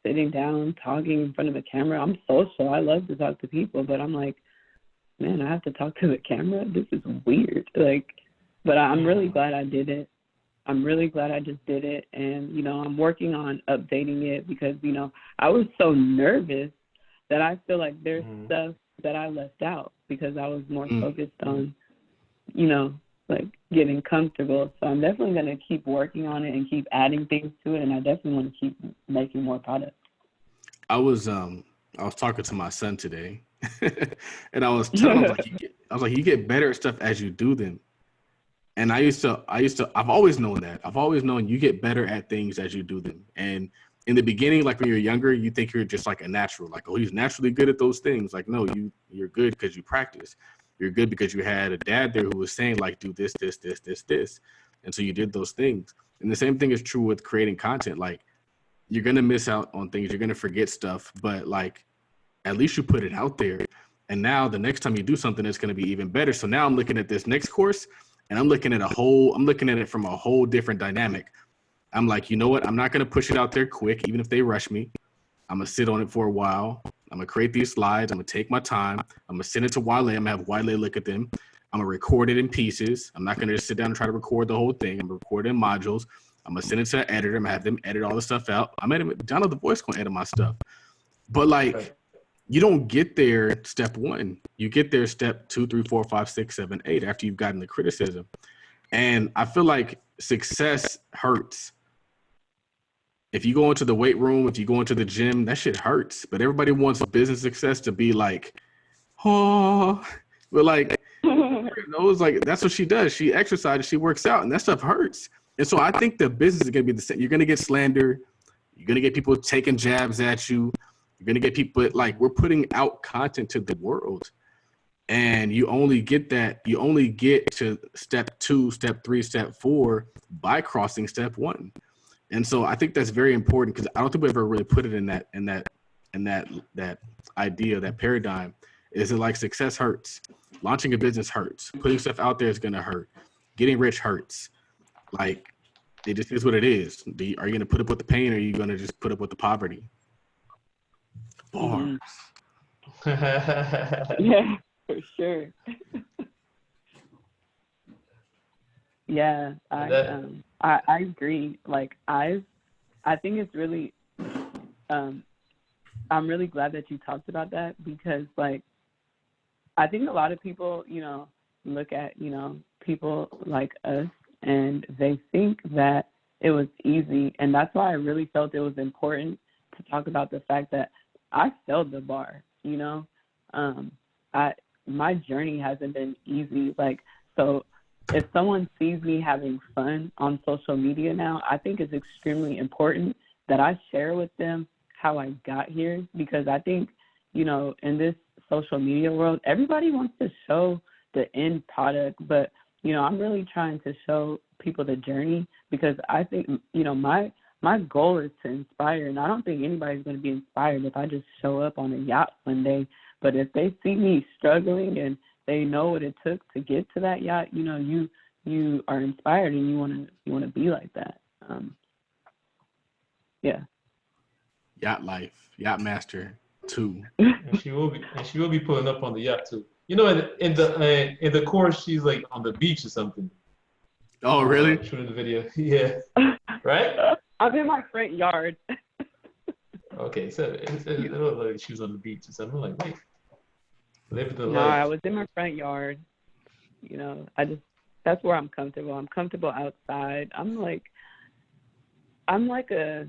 D: sitting down, talking in front of a camera. I'm social. I love to talk to people, but I'm like, man, I have to talk to the camera. This is weird. But I'm really glad I did it. I'm really glad I just did it. And, I'm working on updating it because, I was so nervous that I feel like there's stuff that I left out because I was more focused on, getting comfortable. So I'm definitely going to keep working on it and keep adding things to it. And I definitely want to keep making more products.
C: I was talking to my son today and I was telling him, you get better at stuff as you do them. And I've always known that. I've always known you get better at things as you do them. And in the beginning, like when you're younger, you think you're just like a natural, like, oh, he's naturally good at those things. Like, no, you're good because you practice. You're good because you had a dad there who was saying like, do this. And so you did those things. And the same thing is true with creating content. Like you're going to miss out on things. You're going to forget stuff, but like, at least you put it out there. And now the next time you do something, it's going to be even better. So now I'm looking at this next course and I'm looking at it from a whole different dynamic. I'm like, you know what? I'm not going to push it out there quick, even if they rush me. I'm going to sit on it for a while. I'm going to create these slides. I'm going to take my time. I'm going to send it to Wale. I'm going to have Wale look at them. I'm going to record it in pieces. I'm not going to just sit down and try to record the whole thing. I'm going to record it in modules. I'm going to send it to an editor. I'm going to have them edit all the stuff out. Mcdonald the voice going to edit my stuff. But like, you don't get there step one. You get there step 2, 3, 4, 5, 6, 7, 8 after you've gotten the criticism. And I feel like success hurts. If you go into the weight room, if you go into the gym, that shit hurts. But everybody wants business success to be like, oh, but like, no, know, it's like that's what she does. She exercises, she works out, and that stuff hurts. And so I think the business is gonna be the same. You're gonna get slander, you're gonna get people taking jabs at you, you're gonna get people like we're putting out content to the world. And you only get to step 2, step 3, step 4 by crossing step 1. And so I think that's very important because I don't think we ever really put it in that idea, that paradigm. Is it like success hurts? Launching a business hurts. Putting stuff out there is gonna hurt. Getting rich hurts. Like it just is what it is. Are you gonna put up with the pain or are you gonna just put up with the poverty? Bars.
D: Yeah, for sure. Yeah, I agree. Like I think it's really I'm really glad that you talked about that because like I think a lot of people, you know, look at, you know, people like us and they think that it was easy. And that's why I really felt it was important to talk about the fact that I failed the bar, you know. My journey hasn't been easy. Like, so if someone sees me having fun on social media now, I think it's extremely important that I share with them how I got here because I think, you know, in this social media world, everybody wants to show the end product, but, you know, I'm really trying to show people the journey because I think, you know, my goal is to inspire, and I don't think anybody's going to be inspired if I just show up on a yacht one day, but if they see me struggling and they know what it took to get to that yacht, you know, you are inspired and you want to be like that. Yeah.
C: Yacht life, yacht master 2.
A: And she will be pulling up on the yacht too. You know, in the course, she's like on the beach or something.
C: Oh, really?
A: Shooting the video. Yeah. Right?
D: I'm in my front yard.
A: Okay, so it looked like she was on the beach or something. I'm like, wait. Living the
D: No,
A: life.
D: I was in my front yard. You know, that's where I'm comfortable. I'm comfortable outside. I'm like a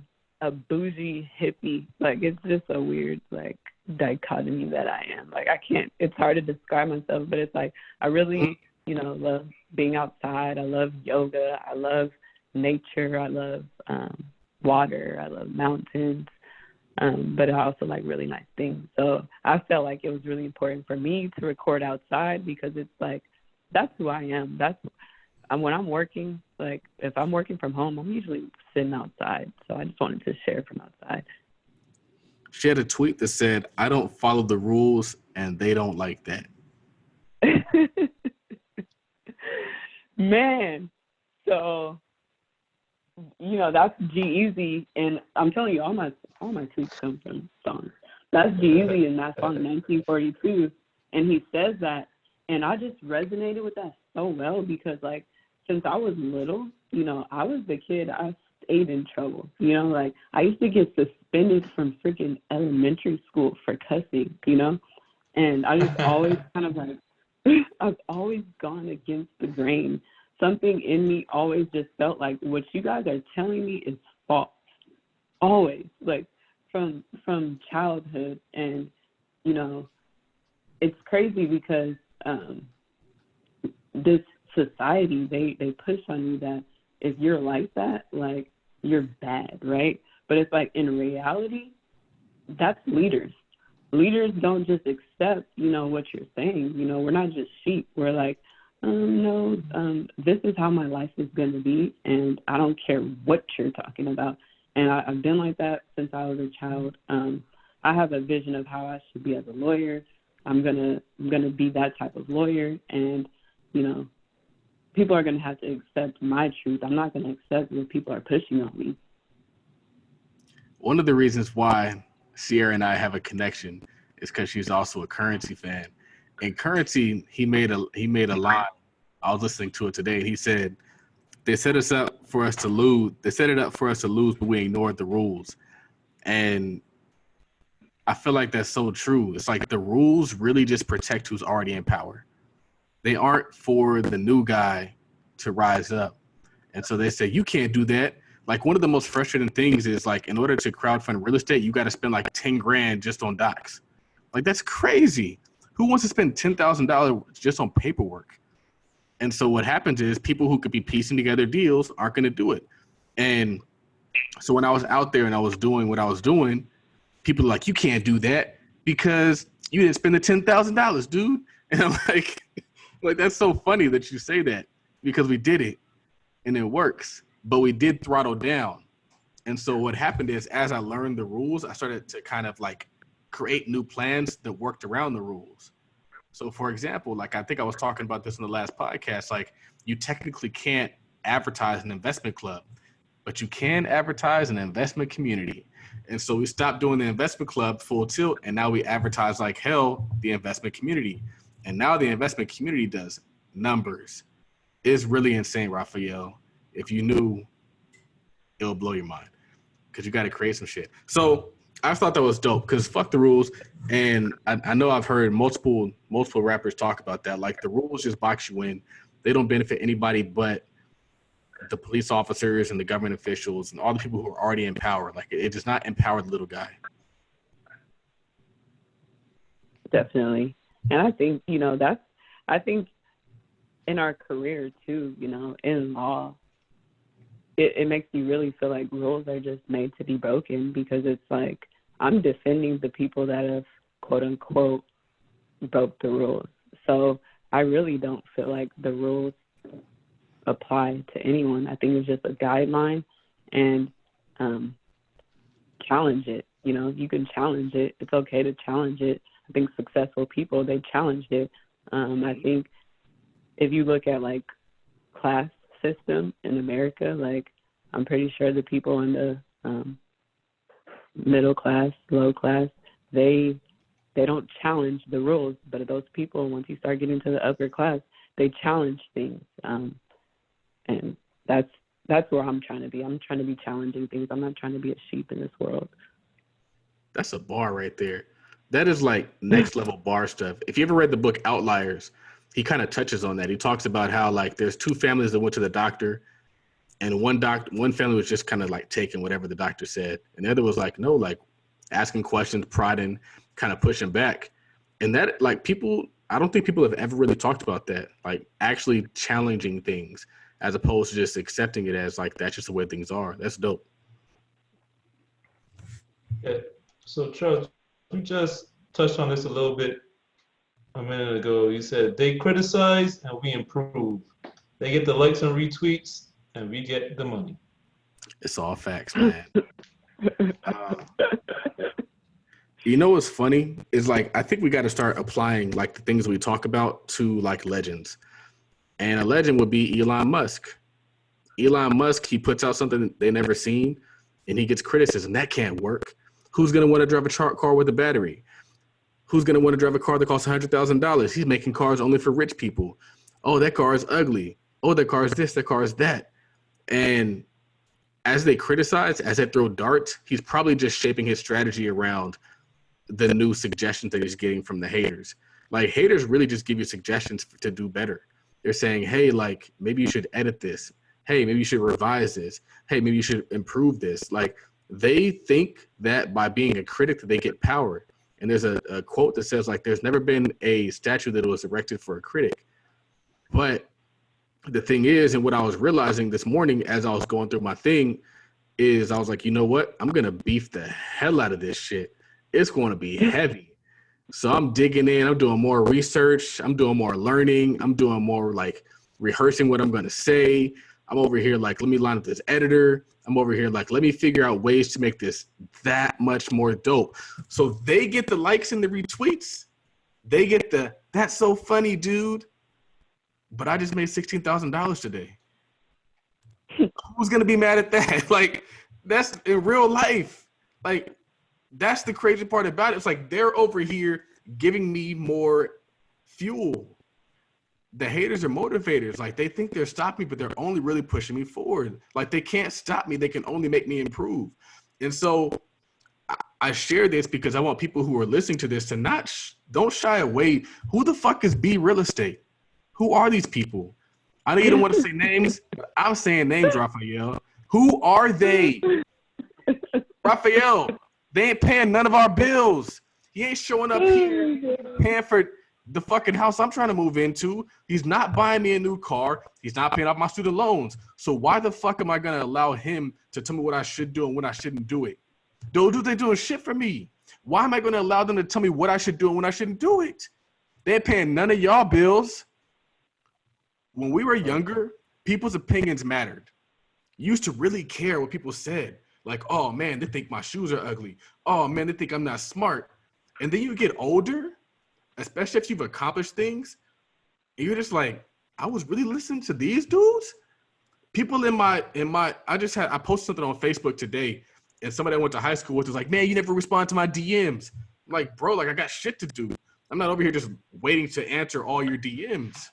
D: bougie hippie. Like it's just a weird like dichotomy that I am. Like I can't. It's hard to describe myself, but it's like I really, you know, love being outside. I love yoga. I love nature. I love water. I love mountains. But I also like really nice things. So I felt like it was really important for me to record outside because it's like that's who I am. When I'm working, like if I'm working from home, I'm usually sitting outside. So I just wanted to share from outside.
C: She had a tweet that said, "I don't follow the rules and they don't like that."
D: Man, so you know that's G-Eazy, and I'm telling you, all my tweets come from songs. That's G-Eazy in that song 1942, and he says that, and I just resonated with that so well because like since I was little, you know, I was the kid I stayed in trouble. You know, like I used to get suspended from freaking elementary school for cussing. You know, and I just always kind of like I've always gone against the grain. Something in me always just felt like what you guys are telling me is false. Always, like from childhood. And, you know, it's crazy because this society, they push on you that if you're like that, like you're bad, right? But it's like in reality, that's leaders. Leaders don't just accept, you know, what you're saying. You know, we're not just sheep. We're like, no, this is how my life is going to be, and I don't care what you're talking about. And I've been like that since I was a child. I have a vision of how I should be as a lawyer. I'm gonna be that type of lawyer, and you know, people are gonna have to accept my truth. I'm not gonna accept what people are pushing on me.
C: One of the reasons why Cierra and I have a connection is because she's also a Currency fan. And Currency, he made a line. I was listening to it today, and he said, "They set us up for us to lose. They set it up for us to lose, but we ignored the rules." And I feel like that's so true. It's like the rules really just protect who's already in power. They aren't for the new guy to rise up. And so they say, you can't do that. Like one of the most frustrating things is like, in order to crowdfund real estate, you got to spend like 10 grand just on docs. Like that's crazy. Who wants to spend $10,000 just on paperwork? And so what happens is people who could be piecing together deals aren't going to do it. And so when I was out there and I was doing what I was doing, people are like, you can't do that because you didn't spend the $10,000, dude. And I'm like, that's so funny that you say that because we did it and it works, but we did throttle down. And so what happened is as I learned the rules, I started to kind of like create new plans that worked around the rules. So for example, like I think I was talking about this in the last podcast, like you technically can't advertise an investment club, but you can advertise an investment community. And so we stopped doing the investment club full tilt, and now we advertise like hell the investment community. And now the investment community does numbers. It's really insane, Raphael. If you knew, it'll blow your mind because you got to create some shit. So I thought that was dope because fuck the rules. And I know I've heard multiple rappers talk about that. Like the rules just box you in. They don't benefit anybody but the police officers and the government officials and all the people who are already in power. Like it does not empower the little guy.
D: Definitely. And I think, I think in our career too, in law, it makes you really feel like rules are just made to be broken because it's like I'm defending the people that have quote unquote broke the rules. So I really don't feel like the rules apply to anyone. I think it's just a guideline and challenge it. You can challenge it. It's okay to challenge it. I think successful people, they challenged it. I think if you look at like class system in America, like I'm pretty sure the people in the middle class, low class, they don't challenge the rules, but those people, once you start getting to the upper class, they challenge things. And that's where I'm trying to be. I'm trying to be challenging things. I'm not trying to be a sheep in this world.
C: That's a bar right there. That is like next level bar stuff. If you ever read the book Outliers, he kind of touches on that. He talks about how like there's two families that went to the doctor, and one family was just kind of like taking whatever the doctor said, and the other was like, no, like asking questions, prodding, kind of pushing back. And that like I don't think people have ever really talked about that, like actually challenging things as opposed to just accepting it as like that's just the way things are. That's dope.
A: Yeah. So Charles, you just touched on this a little bit a minute ago. You said they criticize and we improve. They get the likes and retweets and we get the money.
C: It's all facts, man. You know what's funny is like I think we got to start applying like the things we talk about to like legends. And a legend would be Elon Musk. Elon Musk, he puts out something they never seen and he gets criticism. That can't work. Who's going to want to drive a car with a battery? Who's going to want to drive a car that costs $100,000? He's making cars only for rich people. Oh, that car is ugly. Oh, that car is this, that car is that. And as they criticize, as they throw darts, he's probably just shaping his strategy around the new suggestions that he's getting from the haters. Like haters really just give you suggestions to do better. They're saying, hey, like maybe you should edit this. Hey, maybe you should revise this. Hey, maybe you should improve this. Like they think that by being a critic that they get power. And there's a quote that says like there's never been a statue that was erected for a critic. But the thing is, and what I was realizing this morning as I was going through my thing is I was like, you know what? I'm going to beef the hell out of this shit. It's going to be heavy. So I'm digging in. I'm doing more research. I'm doing more learning. I'm doing more like rehearsing what I'm going to say. I'm over here like, let me line up this editor. I'm over here like, let me figure out ways to make this that much more dope. So they get the likes and the retweets. They get the, that's so funny, dude. But I just made $16,000 today. Who's going to be mad at that? Like, that's in real life. Like, that's the crazy part about it. It's like they're over here giving me more fuel. The haters are motivators. Like, they think they're stopping me, but they're only really pushing me forward. Like, they can't stop me. They can only make me improve. And so I share this because I want people who are listening to this to don't shy away. Who the fuck is B Real Estate? Who are these people? I know you don't want to say names, but I'm saying names, Raphael. Who are they? Raphael, they ain't paying none of our bills. He ain't showing up here paying for the fucking house I'm trying to move into. He's not buying me a new car. He's not paying off my student loans. So why the fuck am I going to allow him to tell me what I should do and when I shouldn't do it? Those dudes ain't doing shit for me. Why am I going to allow them to tell me what I should do and when I shouldn't do it? They ain't paying none of y'all bills. When we were younger, people's opinions mattered. You used to really care what people said. Like, oh man, they think my shoes are ugly. Oh man, they think I'm not smart. And then you get older, especially if you've accomplished things, and you're just like, I was really listening to these dudes. People I posted something on Facebook today, and somebody I went to high school with was like, man, you never respond to my DMs. I'm like, bro, like I got shit to do. I'm not over here just waiting to answer all your DMs.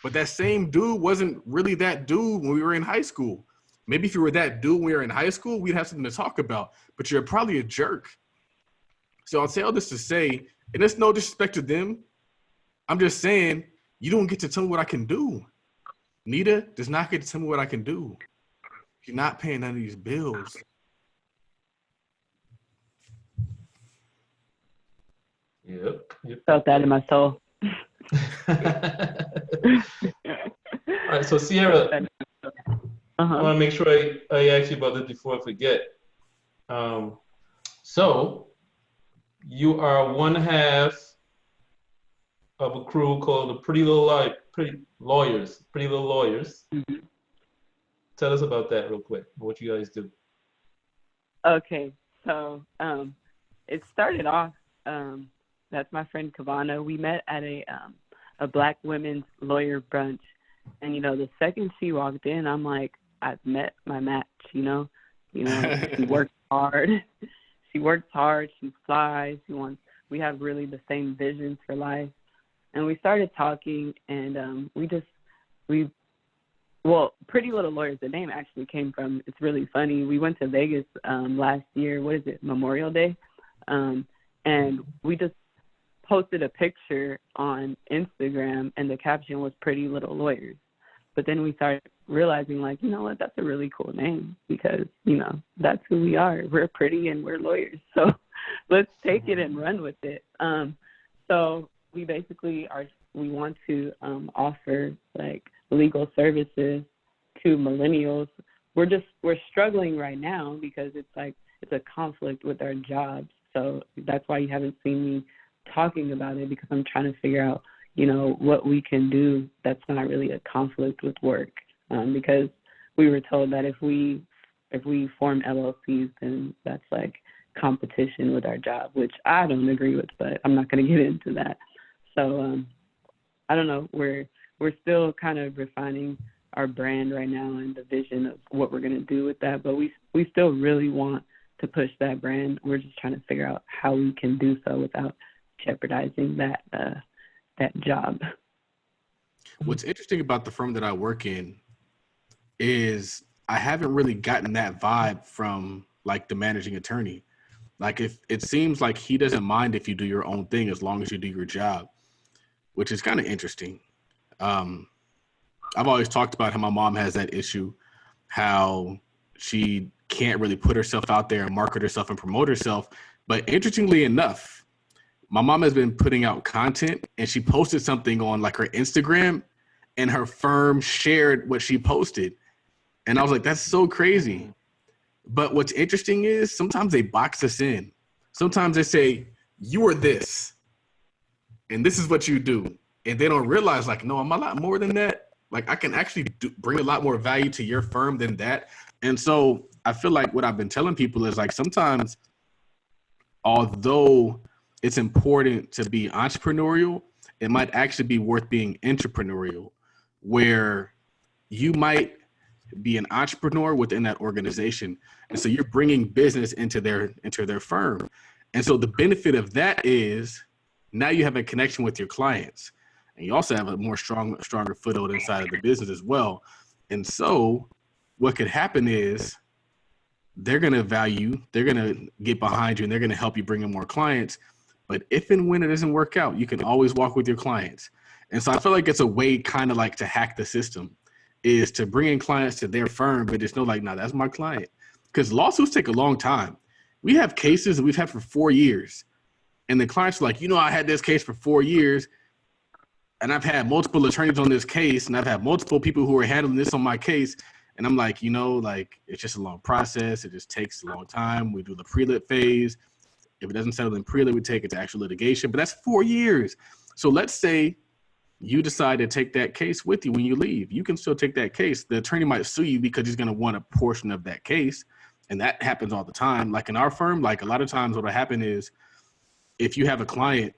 C: But that same dude wasn't really that dude when we were in high school. Maybe if you were that dude when we were in high school, we'd have something to talk about, but you're probably a jerk. So I'll say all this to say, and it's no disrespect to them. I'm just saying, you don't get to tell me what I can do. Nita does not get to tell me what I can do. You're not paying none of these bills.
A: Yep.
D: Felt that in my soul.
A: All right, so Cierra, I want to make sure I ask you about this before I forget. So you are one half of a crew called the Pretty Little Lawyers. Mm-hmm. Tell us about that real quick. What you guys do?
D: Okay, so it started off. That's my friend Kavana. We met at a Black women's lawyer brunch, and the second she walked in, I'm like, I've met my match. She works hard. She works hard. She flies. We have really the same visions for life. And we started talking, and Pretty Little Lawyers, the name actually came from, it's really funny. We went to Vegas last year, Memorial Day? And we just posted a picture on Instagram, and the caption was Pretty Little Lawyers. But then we started realizing, like, you know what, that's a really cool name because, that's who we are. We're pretty and we're lawyers. So let's take it and run with it. So we basically we want to offer, like, legal services to millennials. We're struggling right now because it's a conflict with our jobs. So that's why you haven't seen me talking about it, because I'm trying to figure out, what we can do that's not really a conflict with work. Because we were told that if we form LLCs, then that's like competition with our job, which I don't agree with, but I'm not going to get into that. So I don't know. We're still kind of refining our brand right now and the vision of what we're going to do with that, but we still really want to push that brand. We're just trying to figure out how we can do so without jeopardizing that job.
C: What's interesting about the firm that I work in is I haven't really gotten that vibe from, like, the managing attorney. Like, if it seems like he doesn't mind if you do your own thing as long as you do your job, which is kind of interesting. I've always talked about how my mom has that issue, how she can't really put herself out there and market herself and promote herself. But interestingly enough, my mom has been putting out content, and she posted something on, like, her Instagram, and her firm shared what she posted. And I was like, that's so crazy. But what's interesting is sometimes they box us in. Sometimes they say, you are this, and this is what you do. And they don't realize, like, no, I'm a lot more than that. Like, I can actually bring a lot more value to your firm than that. And so I feel like what I've been telling people is, like, sometimes, although it's important to be entrepreneurial, it might actually be worth being entrepreneurial, where you might be an entrepreneur within that organization. And so you're bringing business into their firm. And so the benefit of that is now you have a connection with your clients, and you also have a stronger foothold inside of the business as well. And so what could happen is they're going to value, they're going to get behind you, and they're going to help you bring in more clients. But if and when it doesn't work out, you can always walk with your clients. And so I feel like it's a way kind of like to hack the system, is to bring in clients to their firm, but just know, like, nah, that's my client. Because lawsuits take a long time. We have cases that we've had for 4 years. And the clients are like, I had this case for 4 years. And I've had multiple attorneys on this case, and I've had multiple people who are handling this on my case. And I'm like, like, it's just a long process. It just takes a long time. We do the pre-lit phase. If it doesn't settle in pre-lit, we take it to actual litigation. But that's 4 years. So let's say you decide to take that case with you when you leave. You can still take that case. The attorney might sue you because he's going to want a portion of that case. And that happens all the time. Like in our firm, like a lot of times what will happen is if you have a client,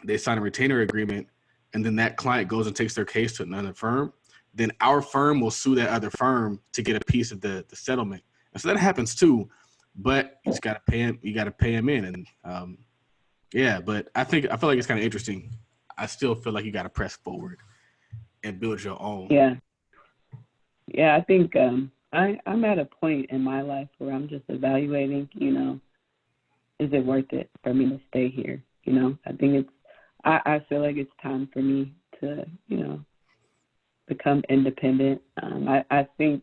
C: they sign a retainer agreement, and then that client goes and takes their case to another firm, then our firm will sue that other firm to get a piece of the settlement. And so that happens too, but you just got to pay him. You got to pay him in. And but I feel like it's kind of interesting. I still feel like you got to press forward and build your own.
D: Yeah. Yeah. I think, I'm at a point in my life where I'm just evaluating, is it worth it for me to stay here? I think I feel like it's time for me to, become independent. I think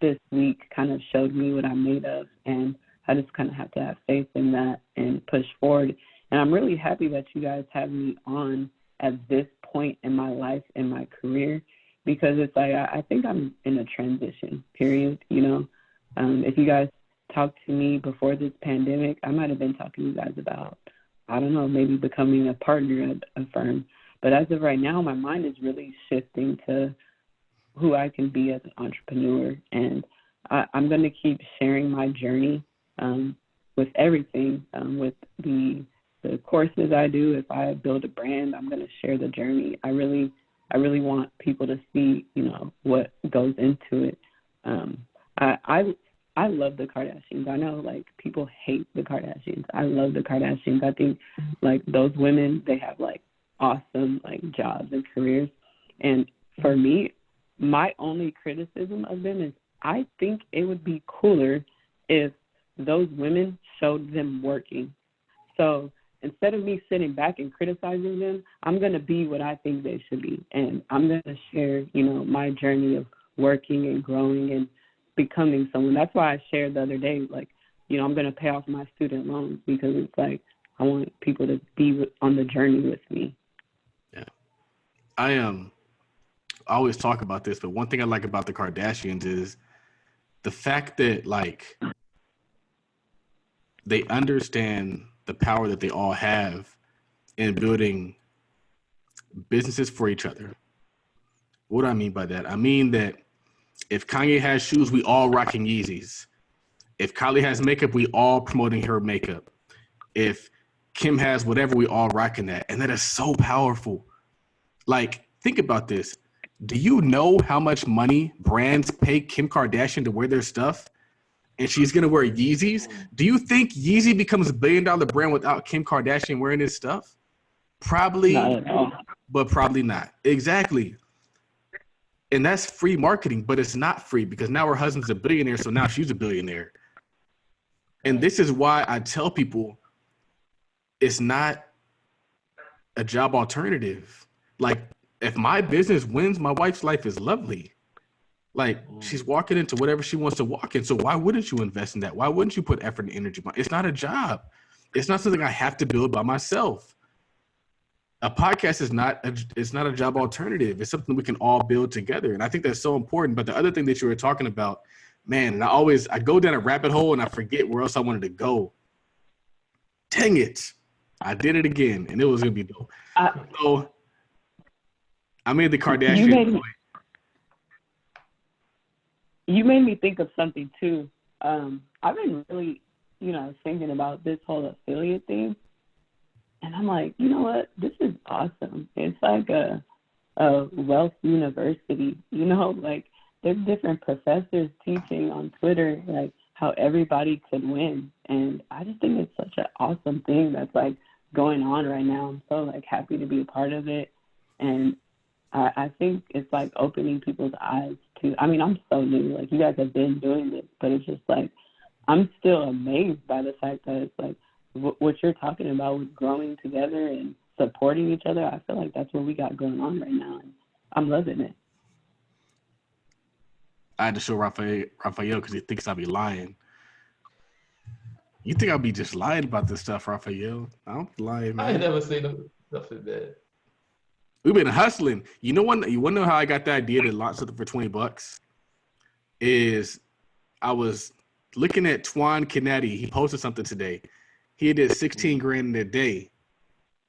D: this week kind of showed me what I'm made of, and I just kind of have to have faith in that and push forward. And I'm really happy that you guys have me on at this point in my life and my career, because it's like I think I'm in a transition period. If you guys talked to me before this pandemic, I might have been talking to you guys about, I don't know, maybe becoming a partner at a firm. But as of right now, my mind is really shifting to who I can be as an entrepreneur. And I'm going to keep sharing my journey with everything, with the courses I do. If I build a brand, I'm going to share the journey. I really want people to see, what goes into it. I love the Kardashians. I know, like, people hate the Kardashians. I love the Kardashians. I think, like, those women, they have, like, awesome, like, jobs and careers. And for me, my only criticism of them is I think it would be cooler if those women showed them working. So instead of me sitting back and criticizing them, I'm going to be what I think they should be. And I'm going to share, my journey of working and growing and becoming someone. That's why I shared the other day, like, I'm going to pay off my student loans, because it's like I want people to be on the journey with me.
C: Yeah. I always talk about this, but one thing I like about the Kardashians is the fact that, like, they understand the power that they all have in building businesses for each other. What do I mean by that? I mean that if Kanye has shoes, we all rocking Yeezys. If Kylie has makeup, we all promoting her makeup. If Kim has whatever, we all rocking that. And that is so powerful. Like, think about this. Do you know how much money brands pay Kim Kardashian to wear their stuff? And she's going to wear Yeezys? Do you think Yeezy becomes a $1 billion brand without Kim Kardashian wearing his stuff? Probably, but probably not. Exactly. And that's free marketing, but it's not free, because now her husband's a billionaire, so now she's a billionaire. And this is why I tell people it's not a job alternative. Like, if my business wins, my wife's life is lovely. Like, she's walking into whatever she wants to walk in. So why wouldn't you invest in that? Why wouldn't you put effort and energy? It's not a job. It's not something I have to build by myself. A podcast is not a job alternative. It's something we can all build together. And I think that's so important. But the other thing that you were talking about, man, and I go down a rabbit hole and I forget where else I wanted to go. Dang it. I did it again, and it was going to be dope. So I made the Kardashian point.
D: You made me think of something too. I've been really, thinking about this whole affiliate thing. And I'm like, you know what? This is awesome. It's like a wealth university, like there's different professors teaching on Twitter, like how everybody could win. And I just think it's such an awesome thing that's like going on right now. I'm so like happy to be a part of it. And I think it's like opening people's eyes to, I'm so new, like you guys have been doing this, but it's just like, I'm still amazed by the fact that it's like, what you're talking about with growing together and supporting each other. I feel like that's what we got going on right now, and I'm loving it.
C: I had to show Raphael because he thinks I'll be lying. You think I'll be just lying about this stuff, Raphael? I don't lie, man.
A: I ain't never seen nothing bad.
C: We've been hustling. You know what? You want to know how I got the idea to launch something for $20? Is I was looking at Twan Kennedy. He posted something today. He did 16 grand in a day.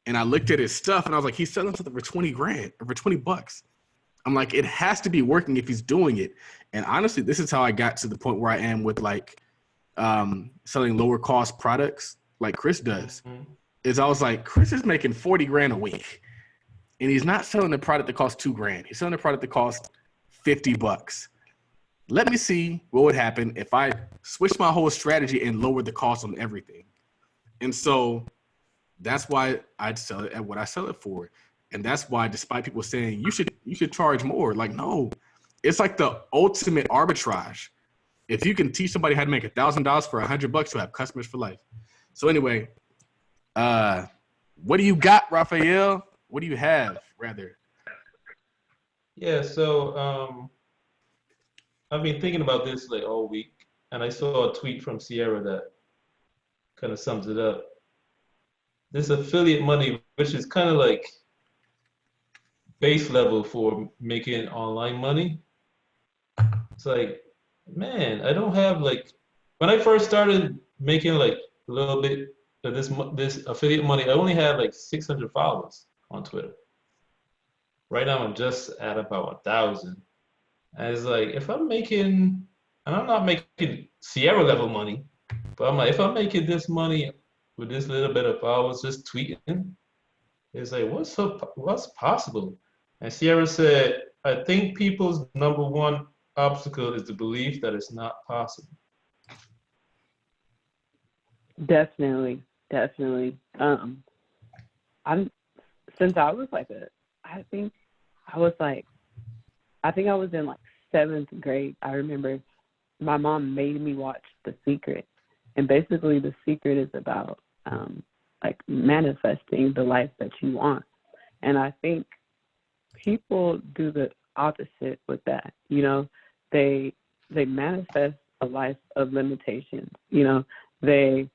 C: And I looked at his stuff and I was like, he's selling something for 20 grand or for $20. I'm like, it has to be working if he's doing it. And honestly, this is how I got to the point where I am with like selling lower cost products like Chris does. Is I was like, Chris is making 40 grand a week. And he's not selling a product that costs $2 grand. He's selling a product that costs $50. Let me see what would happen if I switch my whole strategy and lower the cost on everything. And so that's why I'd sell it at what I sell it for. And that's why, despite people saying you should charge more, like, no, it's like the ultimate arbitrage. If you can teach somebody how to make $1,000 for $100, you'll have customers for life. So anyway, what do you got, Raphael? What do you have, rather?
A: Yeah, so I've been thinking about this like all week, and I saw a tweet from Cierra that kind of sums it up. This affiliate money, which is kind of like base level for making online money. It's like, man, I don't have like, when I first started making like a little bit of this affiliate money, I only had like 600 followers on Twitter. Right now, I'm just at about 1,000. And it's like, if I'm making, and I'm not making Sierra level money, but I'm like, if I'm making this money with this little bit of followers just tweeting, it's like, what's possible? And Sierra said, I think people's number one obstacle is the belief that it's not possible.
D: Definitely. Since I was like I think I was in like 7th grade. I remember my mom made me watch The Secret, and basically The Secret is about like manifesting the life that you want. And I think people do the opposite with that. You know, they manifest a life of limitations. You know, they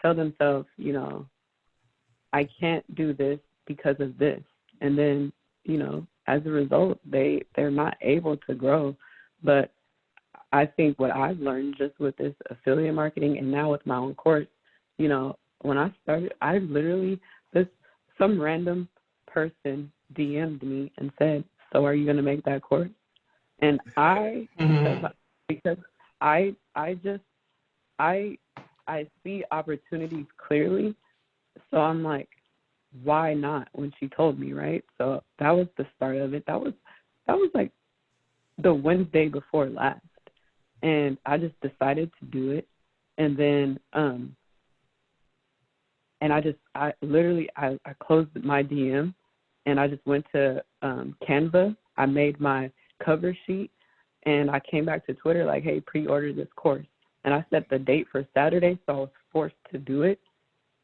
D: tell themselves, you know, I can't do this because of this. And then, you know, as a result, they're not able to grow. But I think what I've learned just with this affiliate marketing and now with my own course, you know, when I started, I literally, some random person DM'd me and said, so are you going to make that course? And because I see opportunities clearly. So I'm like, why not, when she told me, right? So that was the start of it. That was like the Wednesday before last. And I just decided to do it. And then and I closed my DM and I just went to Canva. I made my cover sheet and I came back to Twitter like, hey, pre-order this course. And I set the date for Saturday, so I was forced to do it.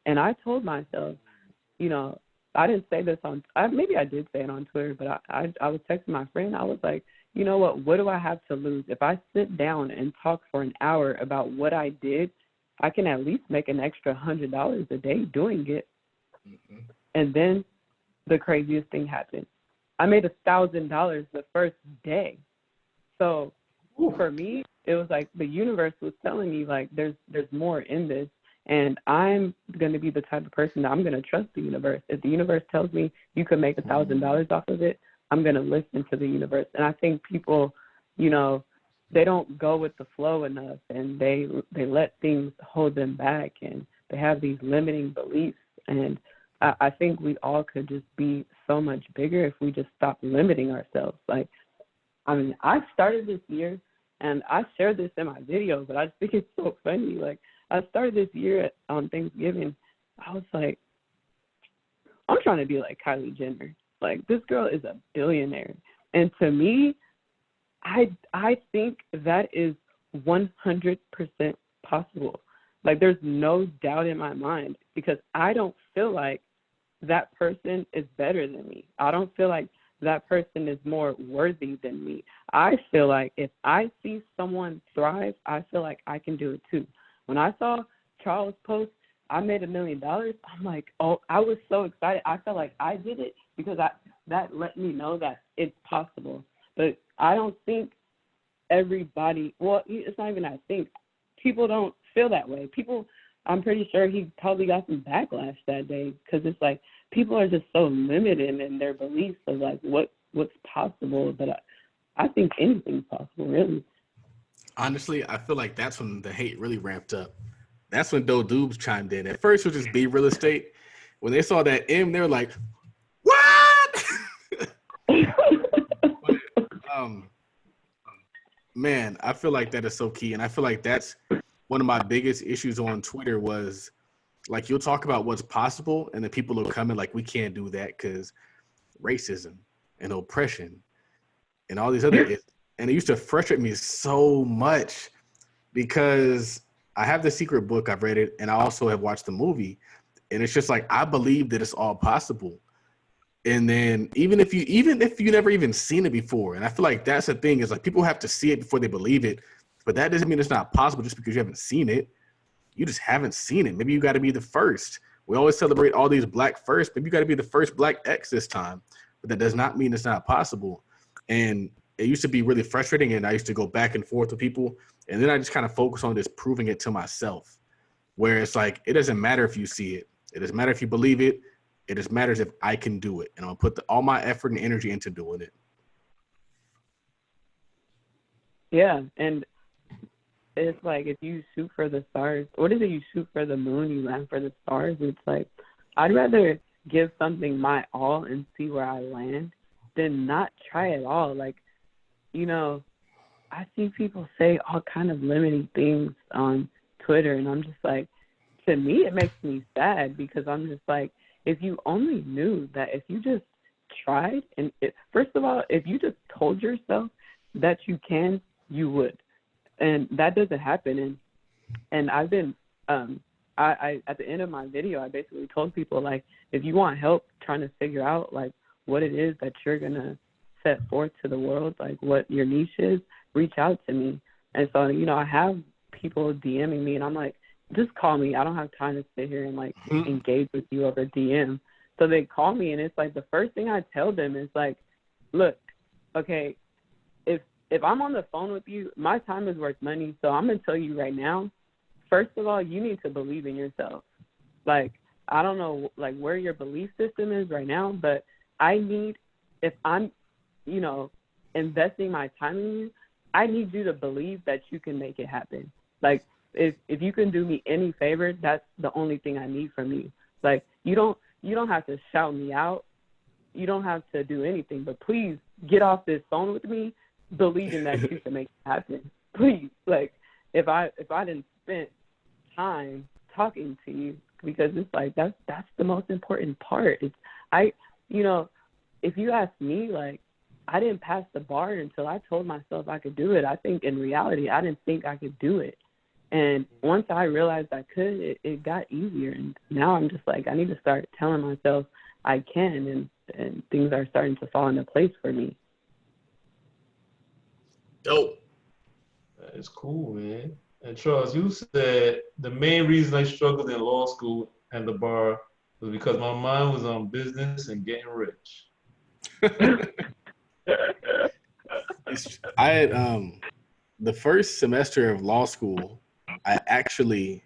D: And I told myself, you know, I didn't say this maybe I did say it on Twitter, but I was texting my friend. I was like, you know what do I have to lose? If I sit down and talk for an hour about what I did, I can at least make an extra $100 a day doing it. Mm-hmm. And then the craziest thing happened. I made $1,000 the first day. So for me, it was like the universe was telling me, like, there's more in this. And I'm going to be the type of person that I'm going to trust the universe. If the universe tells me you could make $1,000 off of it, I'm going to listen to the universe. And I think people, you know, they don't go with the flow enough, and they let things hold them back, and they have these limiting beliefs. And I think we all could just be so much bigger if we just stop limiting ourselves. Like, I mean, I started this year, and I shared this in my video, but I just think it's so funny. Like, I started this year on Thanksgiving. I was like, I'm trying to be like Kylie Jenner. Like, this girl is a billionaire. And to me, I think that is 100% possible. Like, there's no doubt in my mind, because I don't feel like that person is better than me. I don't feel like that person is more worthy than me. I feel like if I see someone thrive, I feel like I can do it too. When I saw Charles post, I made $1 million, I'm like, oh, I was so excited. I felt like I did it because that let me know that it's possible. But I don't think everybody, well, it's not even I think, people don't feel that way. People, I'm pretty sure he probably got some backlash that day because it's like people are just so limited in their beliefs of like what's possible. But I think anything's possible, really.
C: Honestly, I feel like that's when the hate really ramped up. That's when Doe Dubes chimed in. At first, it was just B real estate. When they saw that M, they were like, "What?" But, man, I feel like that is so key, and I feel like that's one of my biggest issues on Twitter was like you'll talk about what's possible, and then people will come in like, "We can't do that because racism and oppression and all these other." And it used to frustrate me so much because I have the secret book, I've read it, and I also have watched the movie. And it's just like, I believe that it's all possible. And then even if you never even seen it before, and I feel like that's the thing is like people have to see it before they believe it, but that doesn't mean it's not possible just because you haven't seen it. You just haven't seen it. Maybe you got to be the first. We always celebrate all these black first. Maybe you got to be the first black X this time, but that does not mean it's not possible. And it used to be really frustrating, and I used to go back and forth with people, and then I just kind of focus on just proving it to myself, where it's like, it doesn't matter if you see it. It doesn't matter if you believe it. It just matters if I can do it, and I'll put all my effort and energy into doing it.
D: Yeah, and it's like if you shoot for the stars, what is it? You shoot for the moon, you land for the stars. It's like I'd rather give something my all and see where I land than not try at all. Like, you know, I see people say all kind of limiting things on Twitter, and I'm just like, to me, it makes me sad because I'm just like, if you only knew that if you just tried, and first of all, if you just told yourself that you can, you would. And that doesn't happen. And I've been, I at the end of my video, I basically told people, like, if you want help trying to figure out, like, what it is that you're going to set forth to the world, like what your niche is, reach out to me. And so, you know, I have people DMing me, and I'm like, just call me. I don't have time to sit here and, like, engage with you over DM. So they call me, and it's like the first thing I tell them is, like, look, okay, if I'm on the phone with you, my time is worth money. So I'm going to tell you right now, first of all, you need to believe in yourself. Like, I don't know, like, where your belief system is right now, but I need, if I'm, you know, investing my time in you, I need you to believe that you can make it happen. Like, if you can do me any favor, that's the only thing I need from you. Like, you don't have to shout me out. You don't have to do anything, but please get off this phone with me believing that you can make it happen. Please. Like, if I didn't spend time talking to you, because it's like that's the most important part. You know, if you ask me, like, I didn't pass the bar until I told myself I could do it. I think in reality, I didn't think I could do it. And once I realized I could, it got easier. And now I'm just like, I need to start telling myself I can, and things are starting to fall into place for me.
C: Dope.
A: That is cool, man. And Charles, you said the main reason I struggled in law school and the bar was because my mind was on business and getting rich.
C: I had the first semester of law school, I actually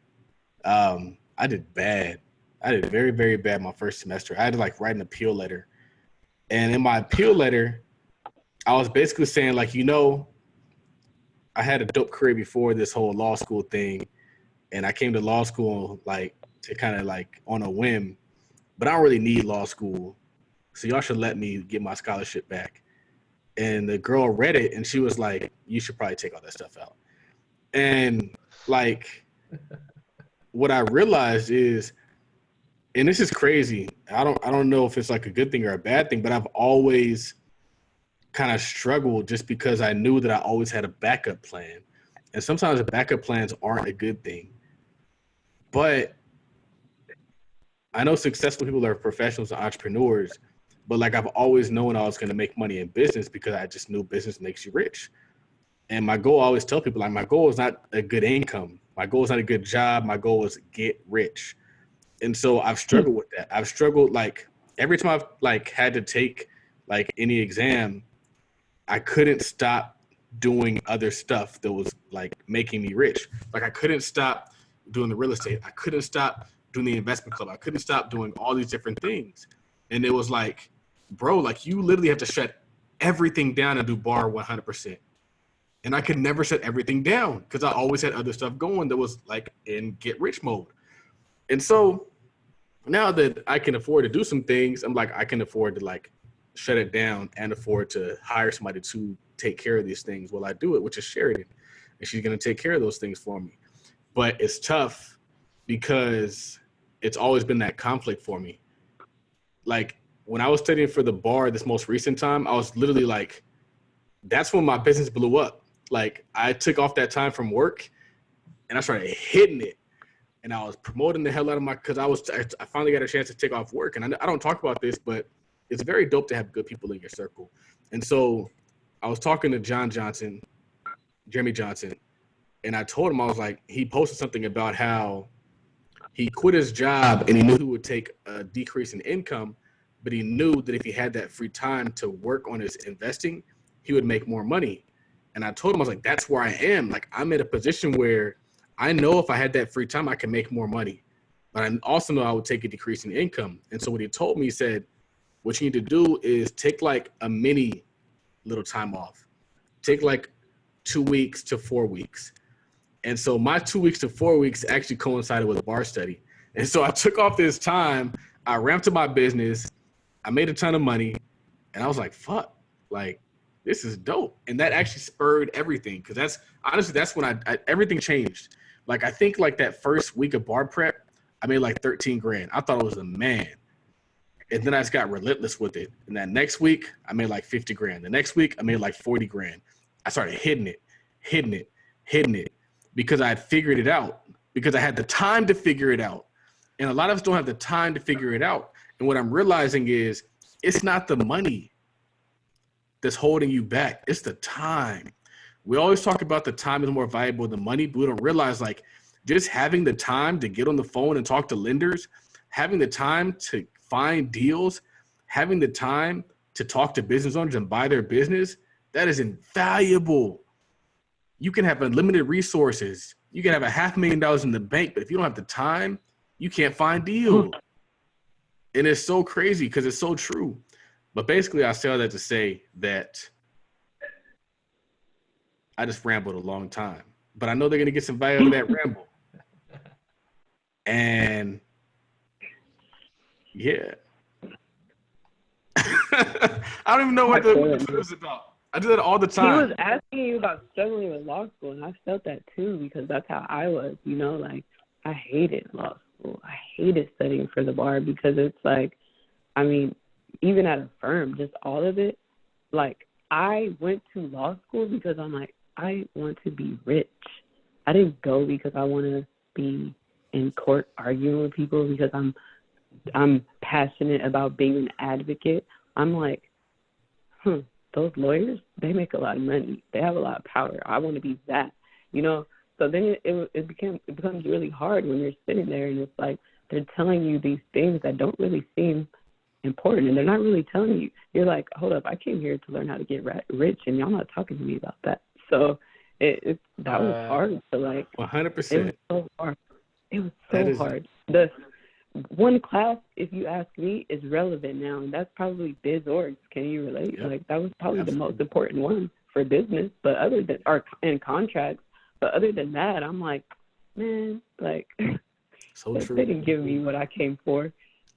C: I did bad. I did very, very bad my first semester. I had to, like, write an appeal letter. And in my appeal letter, I was basically saying, like, you know, I had a dope career before this whole law school thing, and I came to law school, like, to kind of, like, on a whim, but I don't really need law school, so y'all should let me get my scholarship back. And the girl read it, and she was like, you should probably take all that stuff out. And, like, what I realized is, and this is crazy, I don't know if it's, like, a good thing or a bad thing, but I've always kind of struggled just because I knew that I always had a backup plan. And sometimes the backup plans aren't a good thing. But I know successful people are professionals and entrepreneurs, but, like, I've always known I was going to make money in business because I just knew business makes you rich. And my goal, I always tell people, like, my goal is not a good income. My goal is not a good job. My goal is get rich. And so I've struggled with that. I've struggled, like, every time I've, like, had to take like any exam, I couldn't stop doing other stuff that was like making me rich. Like I couldn't stop doing the real estate. I couldn't stop doing the investment club. I couldn't stop doing all these different things. And it was like, bro, like you literally have to shut everything down and do bar 100%. And I could never shut everything down because I always had other stuff going that was like in get rich mode. And so now that I can afford to do some things, I'm like, I can afford to like shut it down and afford to hire somebody to take care of these things while I do it, which is Sheridan. And she's going to take care of those things for me. But it's tough because it's always been that conflict for me. Like when I was studying for the bar this most recent time, I was literally like, that's when my business blew up. Like I took off that time from work and I started hitting it. And I was promoting the hell out of because I finally got a chance to take off work. And I don't talk about this, but it's very dope to have good people in your circle. And so I was talking to Jeremy Johnson, and I told him, I was like, he posted something about how he quit his job and he knew he would take a decrease in income, but he knew that if he had that free time to work on his investing, he would make more money. And I told him, I was like, that's where I am. Like, I'm in a position where I know if I had that free time, I can make more money. But I also know I would take a decrease in income. And so what he told me, he said, what you need to do is take like a mini little time off. Take like 2 weeks to 4 weeks. And so my 2 weeks to 4 weeks actually coincided with a bar study. And so I took off this time, I ramped up my business, I made a ton of money, and I was like, fuck, like, this is dope. And that actually spurred everything. Because that's when I everything changed. Like, I think like that first week of bar prep, I made like 13 grand. I thought I was a man. And then I just got relentless with it. And that next week, I made like 50 grand. The next week, I made like 40 grand. I started hitting it because I had figured it out, because I had the time to figure it out. And a lot of us don't have the time to figure it out. And what I'm realizing is it's not the money that's holding you back. It's the time. We always talk about the time is more valuable than money, but we don't realize like just having the time to get on the phone and talk to lenders, having the time to find deals, having the time to talk to business owners and buy their business, that is invaluable. You can have unlimited resources. You can have $500,000 in the bank, but if you don't have the time, you can't find deals. And it's so crazy because it's so true. But basically, I say all that to say that I just rambled a long time. But I know they're going to get some value out of that ramble. And yeah. I don't even know what the was about. I do that all the time.
D: He was asking you about struggling with law school, and I felt that too, because that's how I was, you know, like I hated law school. I hated studying for the bar because it's like, I mean, even at a firm, just all of it, like I went to law school because I'm like, I want to be rich. I didn't go because I want to be in court arguing with people because I'm passionate about being an advocate. I'm like, those lawyers, they make a lot of money. They have a lot of power. I want to be that, you know? So then it becomes really hard when you're sitting there and it's like they're telling you these things that don't really seem important, and they're not really telling you. You're like, hold up, I came here to learn how to get rich, and y'all not talking to me about that. So that was hard to like.
C: 100%.
D: It was so hard. It was so hard. The one class, if you ask me, is relevant now, and that's probably biz orgs. Can you relate? Yep. Like that was probably the most important one for business, but other than or in contracts. But other than that, I'm like, man, like
C: so true.
D: They didn't give me what I came for.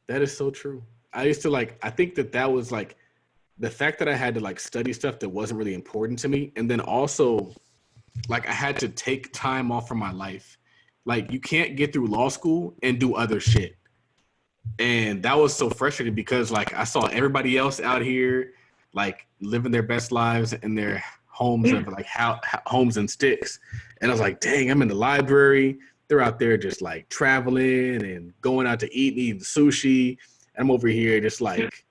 C: That is so true. I used to like. I think that was like the fact that I had to like study stuff that wasn't really important to me, and then also like I had to take time off from my life. Like you can't get through law school and do other shit. And that was so frustrating because like I saw everybody else out here like living their best lives in their homes of like homes and sticks. And I was like, dang, I'm in the library. They're out there just like traveling and going out to eat and eating sushi. And I'm over here just like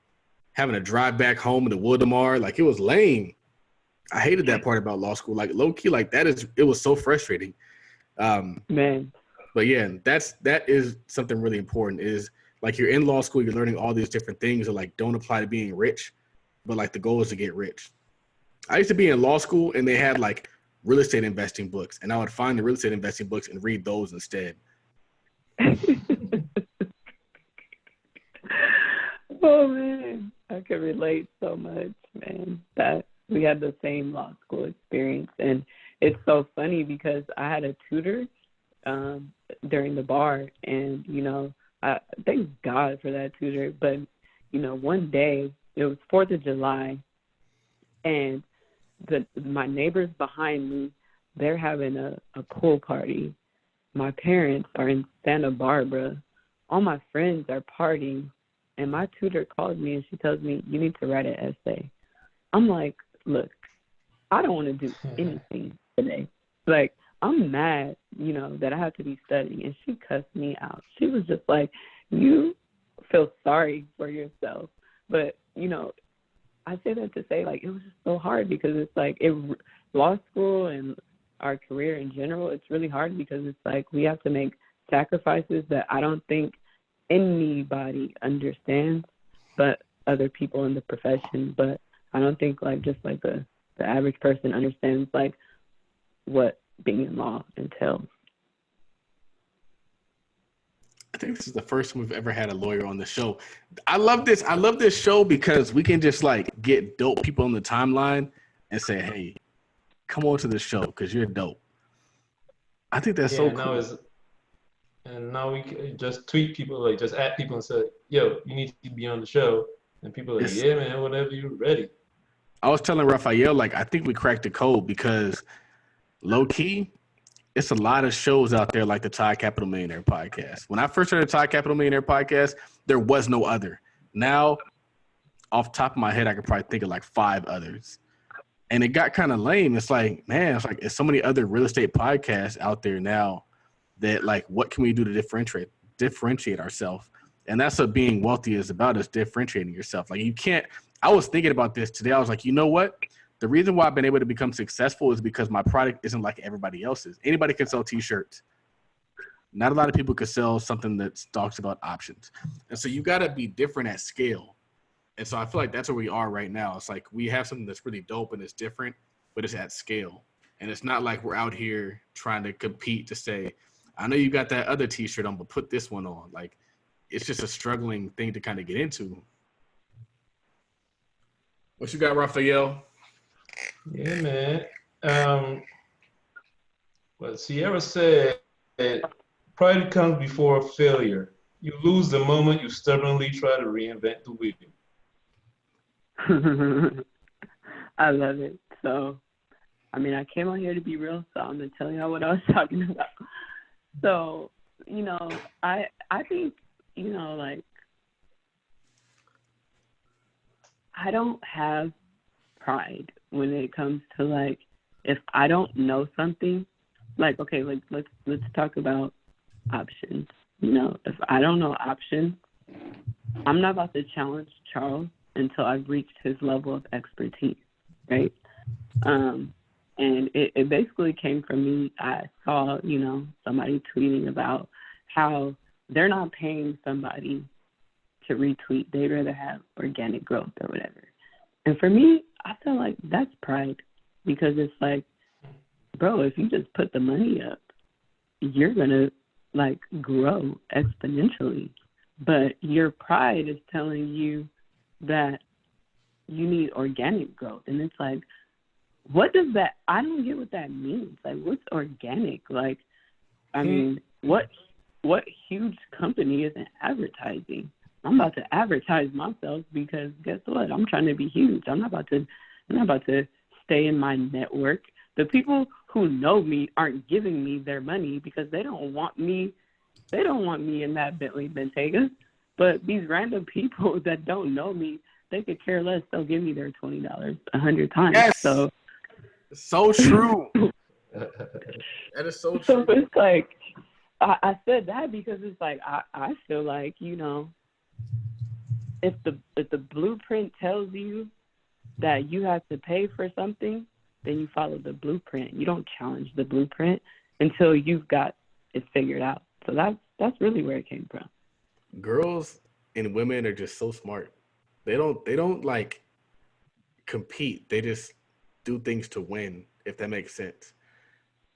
C: having to drive back home to Wildomar. Like it was lame. I hated that part about law school. Like low key, like it was so frustrating.
D: Man.
C: But yeah, that is something really important is like you're in law school, you're learning all these different things that like don't apply to being rich. but like the goal is to get rich. I used to be in law school and they had like real estate investing books, and I would find the real estate investing books and read those instead.
D: Oh man, I can relate so much, man. That we had the same law school experience, and it's so funny because I had a tutor during the bar, and I thank God for that tutor. But one day it was 4th of July, and my neighbors behind me, they're having a pool party. My parents are in Santa Barbara. All my friends are partying. And my tutor calls me and she tells me, you need to write an essay. I'm like, look, I don't want to do anything today. Like, I'm mad, that I have to be studying. And she cussed me out. She was just like, you feel sorry for yourself. But, I say that to say, like, it was just so hard because it's like law school and our career in general, it's really hard because it's like we have to make sacrifices that I don't think anybody understands but other people in the profession. But I don't think like just like the average person understands like what being in law entails.
C: I think this is the first time we've ever had a lawyer on the show. I love this. I love this show because we can just like get dope people on the timeline and say, hey, come on to the show because you're dope. I think that's so cool.
A: And now we can just tweet people, like just at people and say, yo, you need to be on the show. And people are like, yeah, man, whenever you're ready.
C: I was telling Raphael, like, I think we cracked the code because low key, it's a lot of shows out there like the Ty Capital Millionaire podcast. When I first started the Ty Capital Millionaire podcast, there was no other. Now, off the top of my head, I could probably think of like 5 others. And it got kind of lame. It's like, man, it's so many other real estate podcasts out there now that like, what can we do to differentiate ourselves? And that's what being wealthy is about, is differentiating yourself. Like you can't, I was thinking about this today. I was like, you know what? The reason why I've been able to become successful is because my product isn't like everybody else's. Anybody can sell t-shirts. Not a lot of people can sell something that talks about options. And so you got to be different at scale. And so I feel like that's where we are right now. It's like we have something that's really dope and it's different, but it's at scale. And it's not like we're out here trying to compete to say, I know you got that other t-shirt on, but put this one on. Like, it's just a struggling thing to kind of get into. What you got, Raphael?
A: Yeah, man. Well, Cierra said, pride comes before failure. You lose the moment you stubbornly try to reinvent the wheel.
D: I love it. So, I mean, I came on here to be real, so I'm going to tell y'all what I was talking about. So, I think, like, I don't have pride when it comes to, like, if I don't know something, like, okay, like, let's talk about options. If I don't know options, I'm not about to challenge Charles until I've reached his level of expertise, right? And it basically came from me. I saw, somebody tweeting about how they're not paying somebody to retweet. They'd rather have organic growth or whatever. And for me, I feel like that's pride because it's like, bro, if you just put the money up, you're going to, like, grow exponentially. But your pride is telling you that you need organic growth. And it's like, what does that, I don't get what that means. Like, what's organic? Like, I mean, what huge company isn't advertising? I'm about to advertise myself because guess what? I'm trying to be huge. I'm not about to stay in my network. The people who know me aren't giving me their money because they don't want me. They don't want me in that Bentley Bentayga. But these random people that don't know me, they could care less. They'll give me their $20 100 times.
C: Yes.
D: So
C: true. That is so true.
D: So it's like, I said that because it's like, I feel like, if the blueprint tells you that you have to pay for something, then you follow the blueprint. You don't challenge the blueprint until you've got it figured out. So that's really where it came from.
C: Girls and women are just so smart. They don't like compete. They just do things to win, if that makes sense.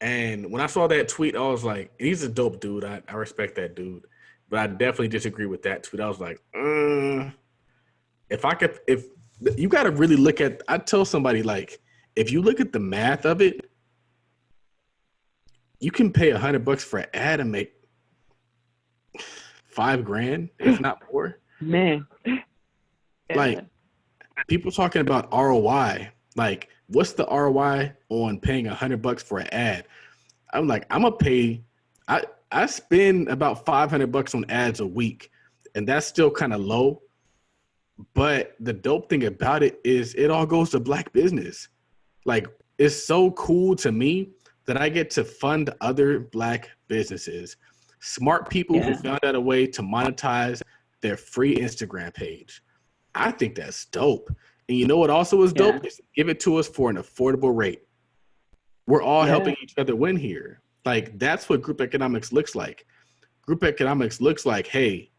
C: And when I saw that tweet, I was like, he's a dope dude. I respect that dude. But I definitely disagree with that tweet. I was like, if you got to really look at, I tell somebody, like, if you look at the math of it, you can pay $100 for an ad and make $5,000, if not more.
D: Man.
C: Like, people talking about ROI. Like, what's the ROI on paying $100 for an ad? I'm like, I'm gonna pay. I spend about $500 on ads a week, and that's still kind of low. But the dope thing about it is it all goes to Black business. Like, it's so cool to me that I get to fund other Black businesses, smart people who found out a way to monetize their free Instagram page. I think that's dope. And you know what also is dope? Is give it to us for an affordable rate. We're all helping each other win here. Like, that's what group economics looks like. Group economics looks like, hey,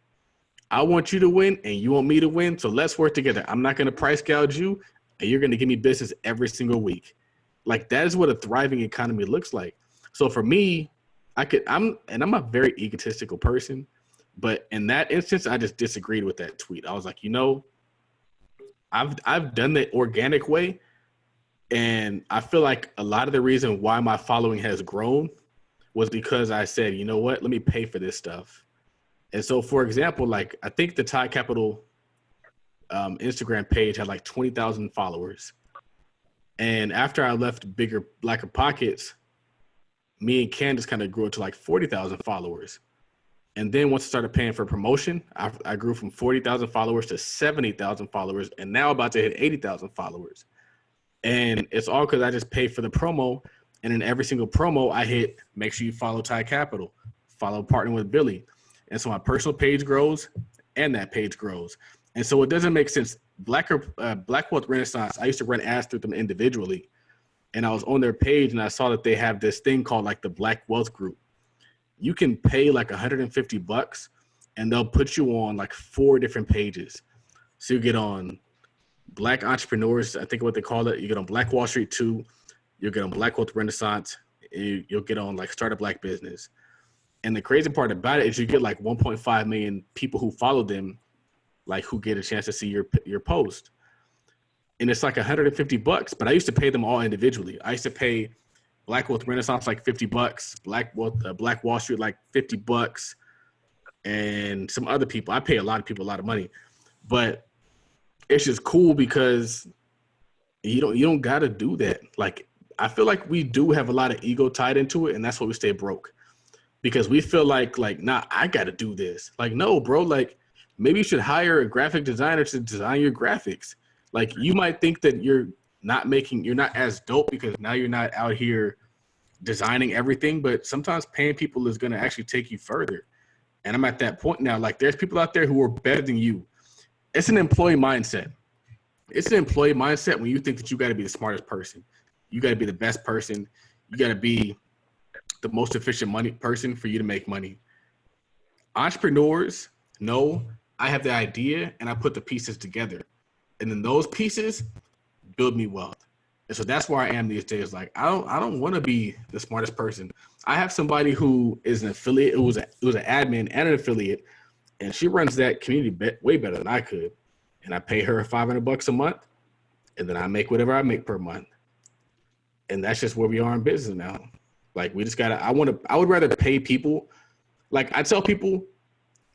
C: I want you to win and you want me to win, so let's work together. I'm not going to price gouge you, and you're going to give me business every single week. Like, that is what a thriving economy looks like. So for me, I'm a very egotistical person, but in that instance, I just disagreed with that tweet. I was like, I've done the organic way, and I feel like a lot of the reason why my following has grown was because I said, you know what, let me pay for this stuff. And so, for example, like, I think the Tide Capital Instagram page had like 20,000 followers. And after I left Bigger, Blacker Pockets, me and Candace kind of grew to like 40,000 followers. And then once I started paying for promotion, I grew from 40,000 followers to 70,000 followers, and now about to hit 80,000 followers. And it's all because I just pay for the promo. And in every single promo I hit, make sure you follow Tide Capital, follow Partner with Billy. And so my personal page grows and that page grows. And so it doesn't make sense. Black Wealth Renaissance, I used to run ads through them individually. And I was on their page and I saw that they have this thing called like the Black Wealth Group. You can pay like $150 and they'll put you on like 4 different pages. So you get on Black Entrepreneurs, I think what they call it. You get on Black Wall Street 2. You'll get on Black Wealth Renaissance. You'll get on like Start a Black Business. And the crazy part about it is you get like 1.5 million people who follow them, like who get a chance to see your post. And it's like $150, but I used to pay them all individually. I used to pay Black Wealth Renaissance like $50, Black Wall Street like $50, and some other people. I pay a lot of people a lot of money, but it's just cool because you don't gotta do that. Like, I feel like we do have a lot of ego tied into it, and that's why we stay broke. Because we feel like, nah, I gotta do this. Like, no, bro, like, maybe you should hire a graphic designer to design your graphics. Like, you might think that you're not as dope because now you're not out here designing everything, but sometimes paying people is gonna actually take you further. And I'm at that point now. Like, there's people out there who are better than you. It's an employee mindset. It's an employee mindset when you think that you got to be the smartest person. You got to be the best person. You got to be the most efficient person for you to make money. Entrepreneurs know I have the idea and I put the pieces together. And then those pieces build me wealth. And so that's where I am these days. Like, I don't want to be the smartest person. I have somebody who is an affiliate, who was an admin and an affiliate, and she runs that community way better than I could. And I pay her $500 a month, and then I make whatever I make per month. And that's just where we are in business now. Like, we just gotta. I would rather pay people. Like, I tell people,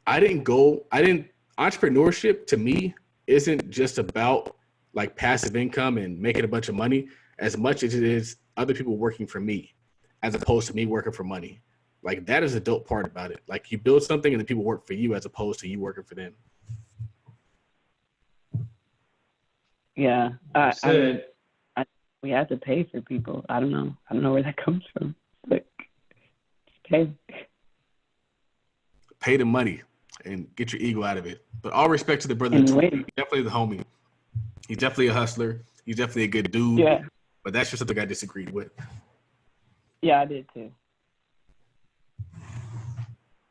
C: entrepreneurship to me isn't just about like passive income and making a bunch of money as much as it is other people working for me, as opposed to me working for money. Like, that is a dope part about it. Like, you build something and the people work for you as opposed to you working for them.
D: Yeah, we have to pay for people. I don't know where that comes from. Like, pay
C: the money and get your ego out of it. But all respect to the brother. He's definitely the homie. He's definitely a hustler. He's definitely a good dude.
D: Yeah.
C: But that's just something I disagreed with.
D: Yeah, I did too.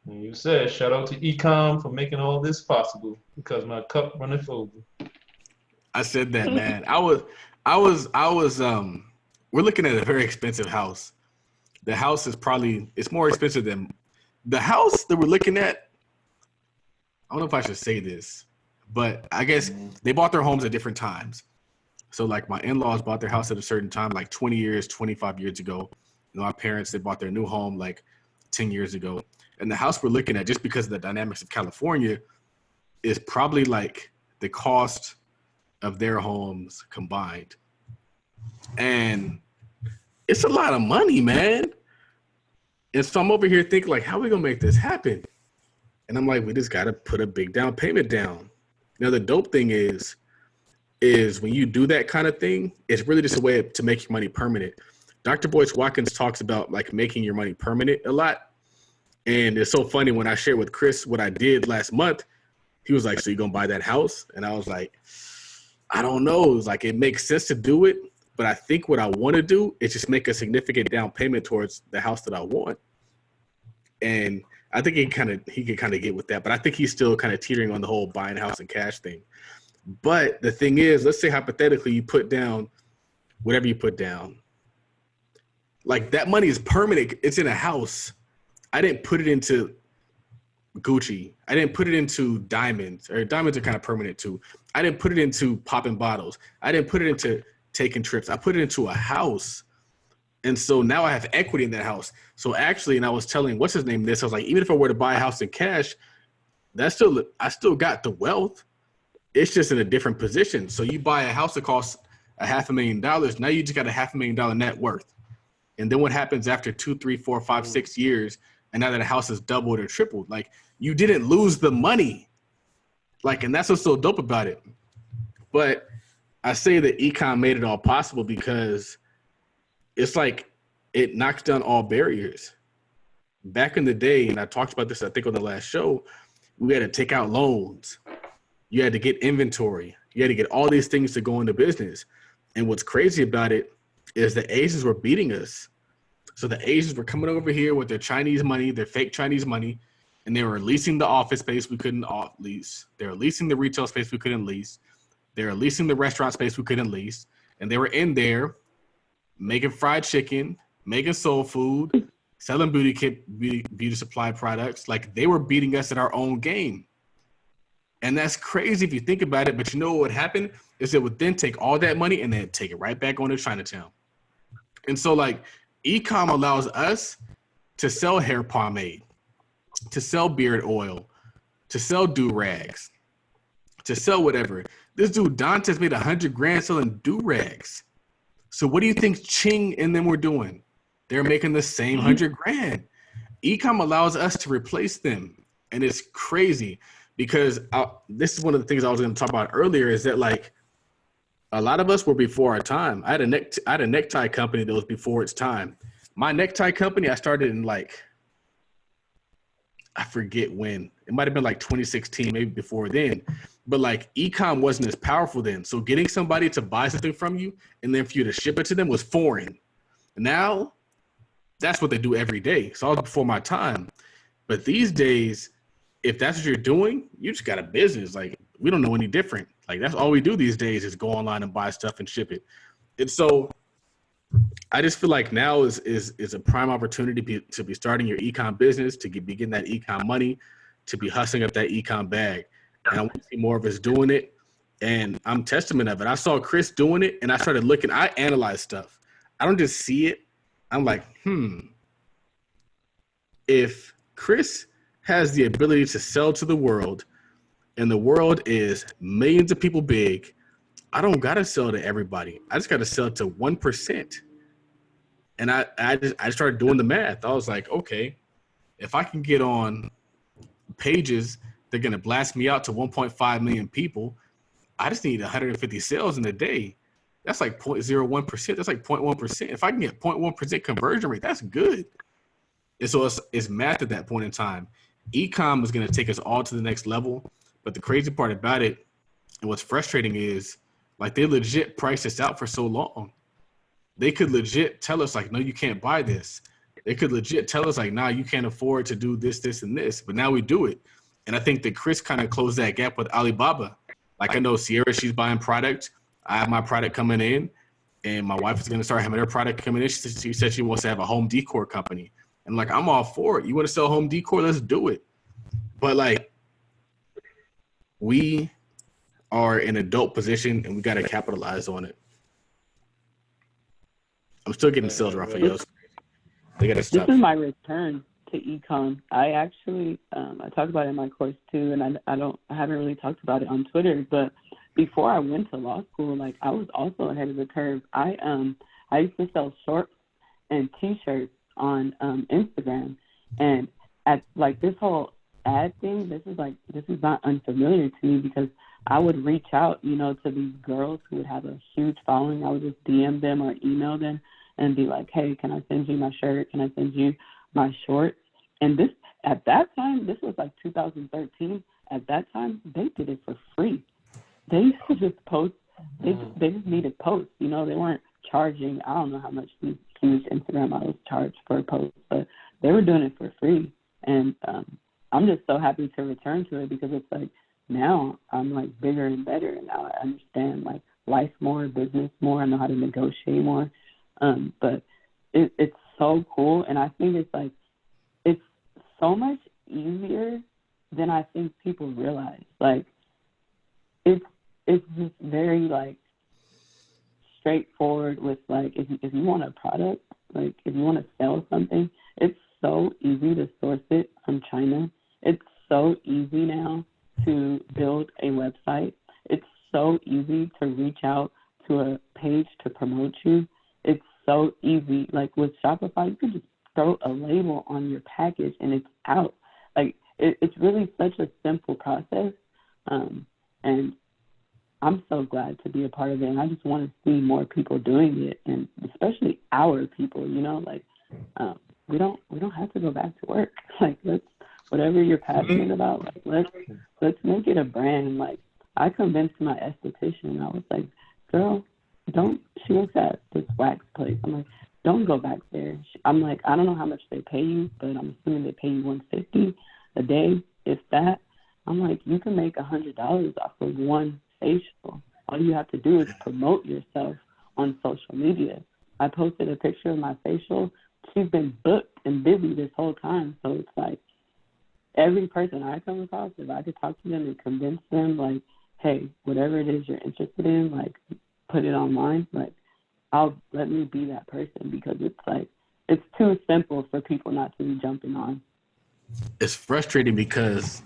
A: And you said, shout out to Ecom for making all this possible because my cup runneth over.
C: I said that, man. We're looking at a very expensive house. The house is it's more expensive than the house that we're looking at. I don't know if I should say this, but I guess they bought their homes at different times. So like my in-laws bought their house at a certain time, like 20 years, 25 years ago. My parents, they bought their new home like 10 years ago. And the house we're looking at, just because of the dynamics of California, is probably like the cost of their homes combined. And it's a lot of money, man. And so I'm over here thinking, like, how are we going to make this happen? And I'm like, we just got to put a big down payment down. Now, the dope thing is when you do that kind of thing, it's really just a way to make your money permanent. Dr. Boyce Watkins talks about, like, making your money permanent a lot. And it's so funny when I shared with Chris what I did last month, he was like, so you going to buy that house? And I was like, I don't know. It was like, it makes sense to do it. But I think what I want to do is just make a significant down payment towards the house that I want. And I think he could kind of get with that. But I think he's still kind of teetering on the whole buying house and cash thing. But the thing is, let's say hypothetically you put down whatever you put down. Like, that money is permanent. It's in a house. I didn't put it into Gucci. I didn't put it into diamonds. Or diamonds are kind of permanent too. I didn't put it into popping bottles. I didn't put it into taking trips. I put it into a house. And so now I have equity in that house. So actually, and I was telling, what's his name this? I was like, even if I were to buy a house in cash, I still got the wealth. It's just in a different position. So you buy a house that costs $500,000. Now you just got $500,000 net worth. And then what happens after 2, 3, 4, 5, 6 years? And now that the house has doubled or tripled, like, you didn't lose the money. Like, and that's what's so dope about it. But I say that econ made it all possible because it's like it knocks down all barriers. Back in the day, and I talked about this, I think, on the last show, we had to take out loans. You had to get inventory. You had to get all these things to go into business. And what's crazy about it is the Asians were beating us. So the Asians were coming over here with their Chinese money, their fake Chinese money, and they were leasing the office space we couldn't lease. They were leasing the retail space we couldn't lease. They were leasing the restaurant space we couldn't lease. And they were in there making fried chicken, making soul food, selling beauty supply products. Like, they were beating us at our own game. And that's crazy if you think about it. But you know what would happen is it would then take all that money and then take it right back on to Chinatown. And so, like, e-com allows us to sell hair pomade, to sell beard oil, to sell do-rags, to sell whatever. This dude Dante's made $100,000 selling do-rags. So what do you think Ching and them were doing? They're making the same $100,000. E-com allows us to replace them. And it's crazy because this is one of the things I was going to talk about earlier, is that, like, a lot of us were before our time. I had a necktie company that was before its time. My necktie company, I started in, like, I forget when. It might have been like 2016, maybe before then. But, like, e-com wasn't as powerful then. So getting somebody to buy something from you and then for you to ship it to them was foreign. Now, that's what they do every day. So I was before my time. But these days, if that's what you're doing, you just got a business. Like, we don't know any different. Like, that's all we do these days is go online and buy stuff and ship it. And so I just feel like now is a prime opportunity to be starting your e-com business, to be getting that e-com money, to be hustling up that e-com bag. And I want to see more of us doing it. And I'm testament of it. I saw Chris doing it, and I started looking. I analyze stuff. I don't just see it. I'm like, if Chris has the ability to sell to the world, and the world is millions of people big, I don't got to sell to everybody. I just got to sell to 1%. And I started doing the math. I was like, okay, if I can get on pages, they're going to blast me out to 1.5 million people. I just need 150 sales in a day. That's like 0.01%. That's like 0.1%. If I can get 0.1% conversion rate, that's good. And so it's math at that point in time. E-com is going to take us all to the next level. But the crazy part about it, and what's frustrating is, like, they legit priced us out for so long. They could legit tell us, like, no, you can't buy this. They could legit tell us, like, nah, you can't afford to do this, this, and this. But now we do it. And I think that Chris kind of closed that gap with Alibaba. Like I know Cierra, she's buying product. I have my product coming in, and my wife is going to start having her product coming in. She said she wants to have a home decor company. And like, I'm all for it. You want to sell home decor? Let's do it. But like, we are in an adult position and we got to capitalize on it. I'm still getting sales, Raphael. They got to stop.
D: This is my return to econ. I actually, I talk about it in my course too, and I haven't really talked about it on Twitter, but before I went to law school, like I was also ahead of the curve. I used to sell shorts and T-shirts on Instagram, and at like this whole ad thing, this is not unfamiliar to me because I would reach out, you know, to these girls who would have a huge following. I would just DM them or email them and be like, hey, can I send you my shirt? Can I send you my shorts? And this, at that time, this was like 2013. At that time, they did it for free. They used to just post. They just needed posts. You know, they weren't charging. I don't know how much these huge Instagram models charge for a post, but they were doing it for free. And I'm just so happy to return to it because it's like now I'm like bigger and better, and now I understand like life more, business more. I know how to negotiate more. But it's so cool, and I think it's like it's so much easier than I think people realize. Like it's just very like straightforward with like if you want a product, like if you want to sell something, it's so easy to source it from China. It's so easy now to build a website. It's so easy to reach out to a page to promote you. It's so easy. Like with Shopify, you can just throw a label on your package and it's out. Like it's really such a simple process. And I'm so glad to be a part of it. And I just want to see more people doing it, and especially our people, you know, like we don't have to go back to work. Like whatever you're passionate about, like let's make it a brand. Like I convinced my esthetician, I was like, girl, she works at this wax place. I'm like, don't go back there. I'm like, I don't know how much they pay you, but I'm assuming they pay you $150 a day, if that. I'm like, you can make $100 off of one facial. All you have to do is promote yourself on social media. I posted a picture of my facial. She's been booked and busy this whole time. So it's like every person I come across, if I could talk to them and convince them, like, hey, whatever it is you're interested in, like, put it online, like, let me be that person, because it's like, it's too simple for people not to be jumping on.
C: It's frustrating because,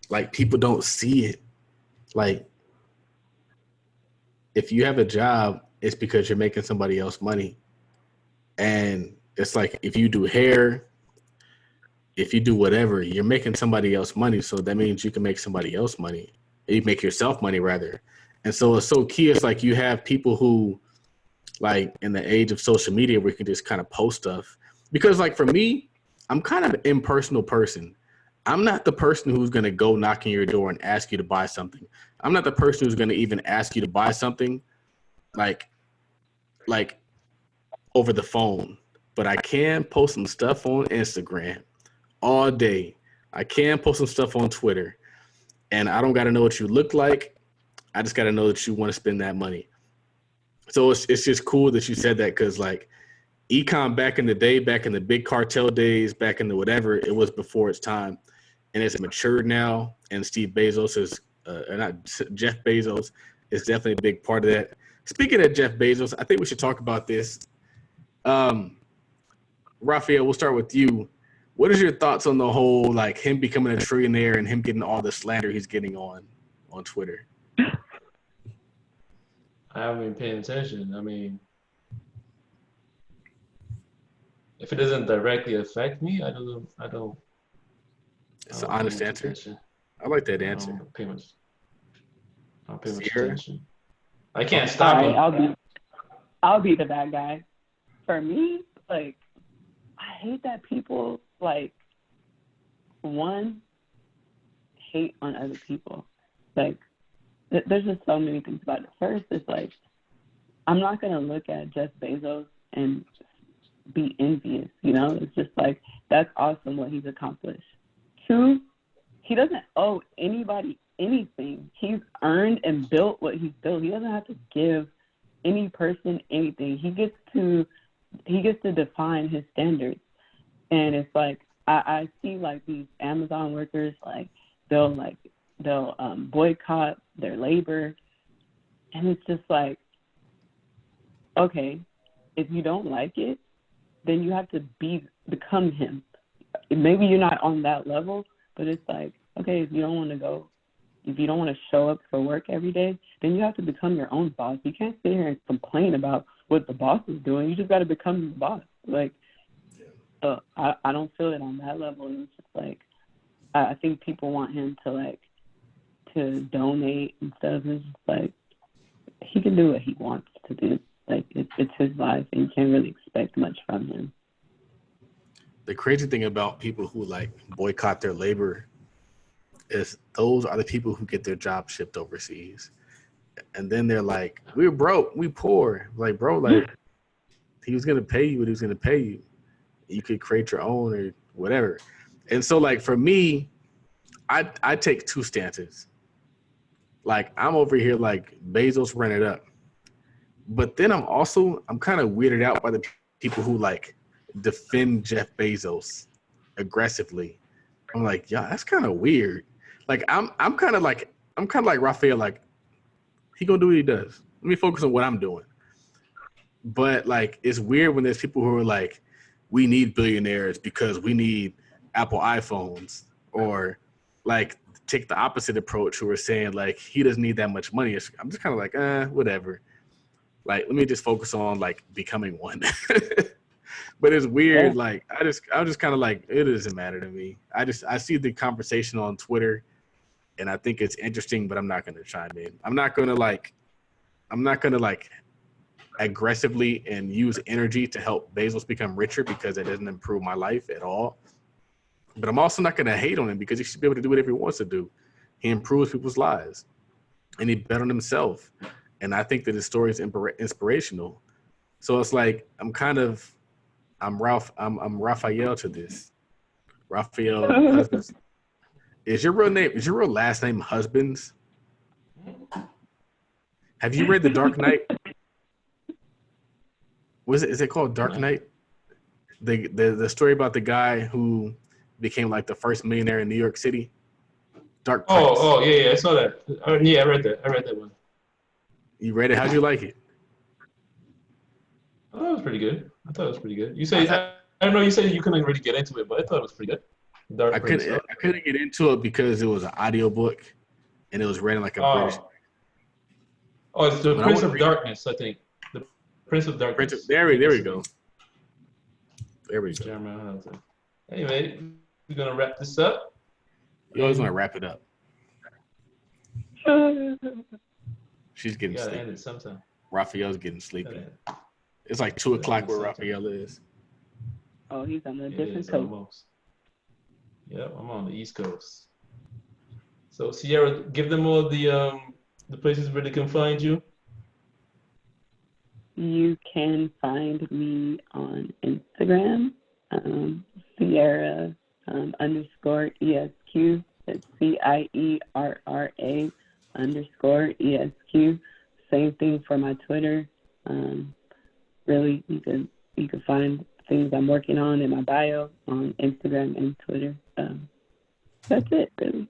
C: like, people don't see it. Like, if you have a job, it's because you're making somebody else money. And it's like, if you do hair, if you do whatever, you're making somebody else money. So that means you can make somebody else money. You make yourself money, rather. And so it's so key. It's like you have people who, like, in the age of social media where you can just kind of post stuff. Because, like, for me, I'm kind of an impersonal person. I'm not the person who's going to go knock on your door and ask you to buy something. I'm not the person who's going to even ask you to buy something like over the phone. But I can post some stuff on Instagram all day. I can post some stuff on Twitter. And I don't got to know what you look like. I just got to know that you want to spend that money. So it's just cool that you said that, because, like, econ back in the day, back in the big cartel days, back in the whatever, it was before its time. And it's matured now. And Steve Bezos is, Jeff Bezos is definitely a big part of that. Speaking of Jeff Bezos, I think we should talk about this. Raphael, we'll start with you. What is your thoughts on the whole, like, him becoming a trillionaire and him getting all the slander he's getting on Twitter?
A: I haven't been paying attention. I mean, if it doesn't directly affect me, I don't.
C: It's an honest answer.
A: Attention.
C: I like that answer.
A: I don't pay much
C: Cierra?
A: attention. I can't stop it.
D: I'll be the bad guy. For me, like, I hate that people, like, hate on other people. Like, there's just so many things about it. First, it's like, I'm not going to look at Jeff Bezos and be envious, you know? It's just like, that's awesome what he's accomplished. Two, he doesn't owe anybody anything. He's earned and built what he's built. He doesn't have to give any person anything. He gets to define his standards. And it's like I see like these Amazon workers, like they'll boycott their labor, and it's just like, okay, if you don't like it, then you have to become him. Maybe you're not on that level, but it's like, okay, if you don't want to go, if you don't want to show up for work every day, then you have to become your own boss. You can't sit here and complain about what the boss is doing. You just got to become the boss. Like, I don't feel it on that level. And it's just like, I think people want him to donate and stuff. It's just like, he can do what he wants to do. Like, it's his life, and you can't really expect much from him.
C: The crazy thing about people who like boycott their labor is those are the people who get their job shipped overseas. And then they're like, we're broke, we poor. Like, bro, like, he was going to pay you what he was going to pay you. You could create your own or whatever. And so, like, for me, I take two stances. Like, I'm over here like Bezos ran it up. But then I'm kind of weirded out by the people who like defend Jeff Bezos aggressively. I'm like, yeah, that's kind of weird. Like, I'm kind of like Raphael, like, he gonna do what he does. Let me focus on what I'm doing. But like, it's weird when there's people who are like, we need billionaires because we need Apple iPhones, or like take the opposite approach who are saying like he doesn't need that much money. I'm just kind of like, whatever. Like, let me just focus on like becoming one. But it's weird. Yeah. Like, I'm just kind of like, it doesn't matter to me. I see the conversation on Twitter, and I think it's interesting, but I'm not going to chime in. I'm not going to aggressively and use energy to help Bezos become richer, because it doesn't improve my life at all. But I'm also not going to hate on him, because he should be able to do whatever he wants to do. He improves people's lives, and he bet on himself. And I think that his story is inspirational. So it's like, I'm Raphael to this. Raphael Husbands. Is your real last name Husbands? Have you read The Dark Knight? Is it called Dark Knight? The story about the guy who became like the first millionaire in New York City. Dark Prince.
A: Oh yeah, I saw that. Yeah, I read that one.
C: You read it? How'd you like it?
A: Oh, it was pretty good. I thought it was pretty good. You say I don't know. You said you couldn't really get into it, but I thought it was pretty good. I
C: couldn't get into it because it was an audiobook, and it was read in like a British.
A: Oh, it's the Prince of Darkness, I think. The Prince of Darkness.
C: There we go. There we go.
A: Anyway, we're gonna wrap this up.
C: You always want to wrap it up. She's getting sleepy.
A: End it sometime.
C: Raphael's getting sleepy. It's like 2:00 where Raphael is.
D: Oh, he's on a different coast.
A: Almost. Yep, I'm on the East Coast. So Cierra, give them all the places where they can find you.
D: You can find me on Instagram, Cierra _ESQ. That's CIERRA_ESQ. Same thing for my Twitter. Really, you can find things I'm working on in my bio on Instagram and Twitter. That's it, really.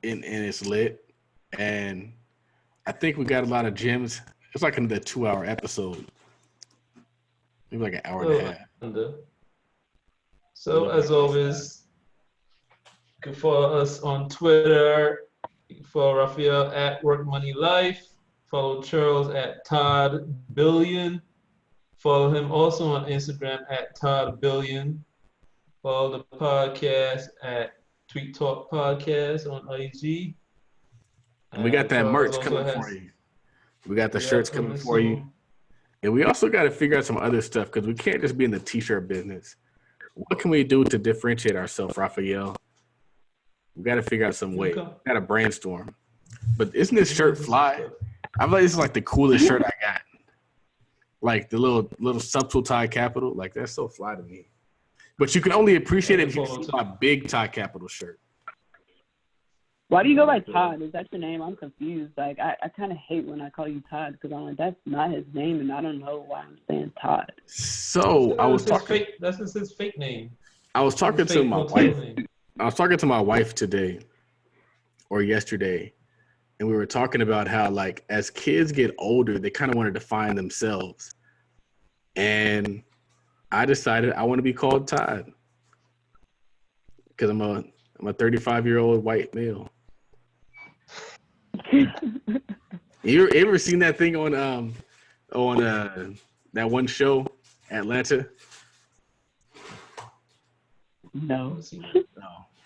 C: And it's lit. And I think we got a lot of gems. It's like another 2-hour episode. Maybe like an hour and a half.
A: So as always, you can follow us on Twitter. You can follow Raphael at Work Money Life. Follow Charles at Todd Billion. Follow him also on Instagram at Todd Billion. Follow the podcast at Tweet Talk Podcast on IG.
C: And we got that merch coming for you. We got the shirts coming for you. And we also got to figure out some other stuff, because we can't just be in the t-shirt business. What can we do to differentiate ourselves, Raphael? We got to figure out some way. We got to brainstorm. But isn't this shirt fly? I feel like this is like the coolest shirt I got. Like the little subtle tie capital. Like, that's so fly to me. But you can only appreciate it if you see my big tie capital shirt.
D: Why do you go by Todd? Is that your name? I'm confused. Like, I kind of hate when I call you Todd because I'm like, that's not his name, and I don't know why I'm saying Todd.
C: So I was talking.
A: That's his fake name.
C: I was talking to my wife.
A: Name.
C: I was talking to my wife today or yesterday, and we were talking about how, like, as kids get older, they kind of want to define themselves. And I decided I want to be called Todd because I'm a 35-year-old white male. You ever seen that thing on that one show, Atlanta?
D: No.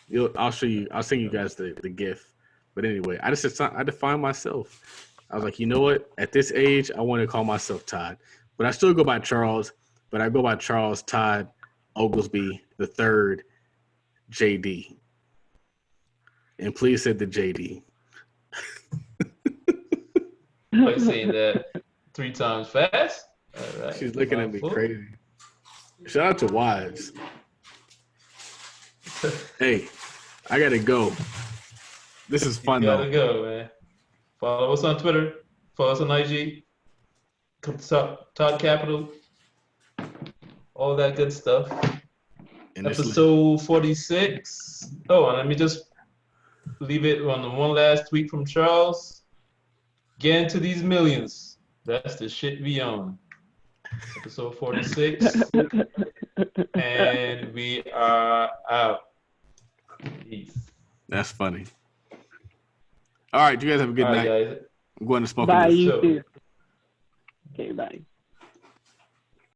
C: No. I'll show you. I'll send you guys the GIF. But anyway, I define myself. I was like, you know what? At this age, I want to call myself Todd. But I still go by Charles. But I go by Charles Todd Oglesby the third, JD. And please say the JD.
A: Like saying that 3 times fast. All right.
C: She's looking at me crazy. Shout out to Wives. Hey, I gotta go. This is fun though.
A: You gotta go, man. Follow us on Twitter. Follow us on IG. Come to Todd Capital. All that good stuff. Episode 46. Oh, and let me just leave it on the one last tweet from Charles. Get into these millions. That's the shit we own. Episode 46. And we are out. Peace.
C: That's funny. All right, you guys have a good night.
A: Guys.
C: I'm going to smoke.
D: Bye, you too. Okay, bye.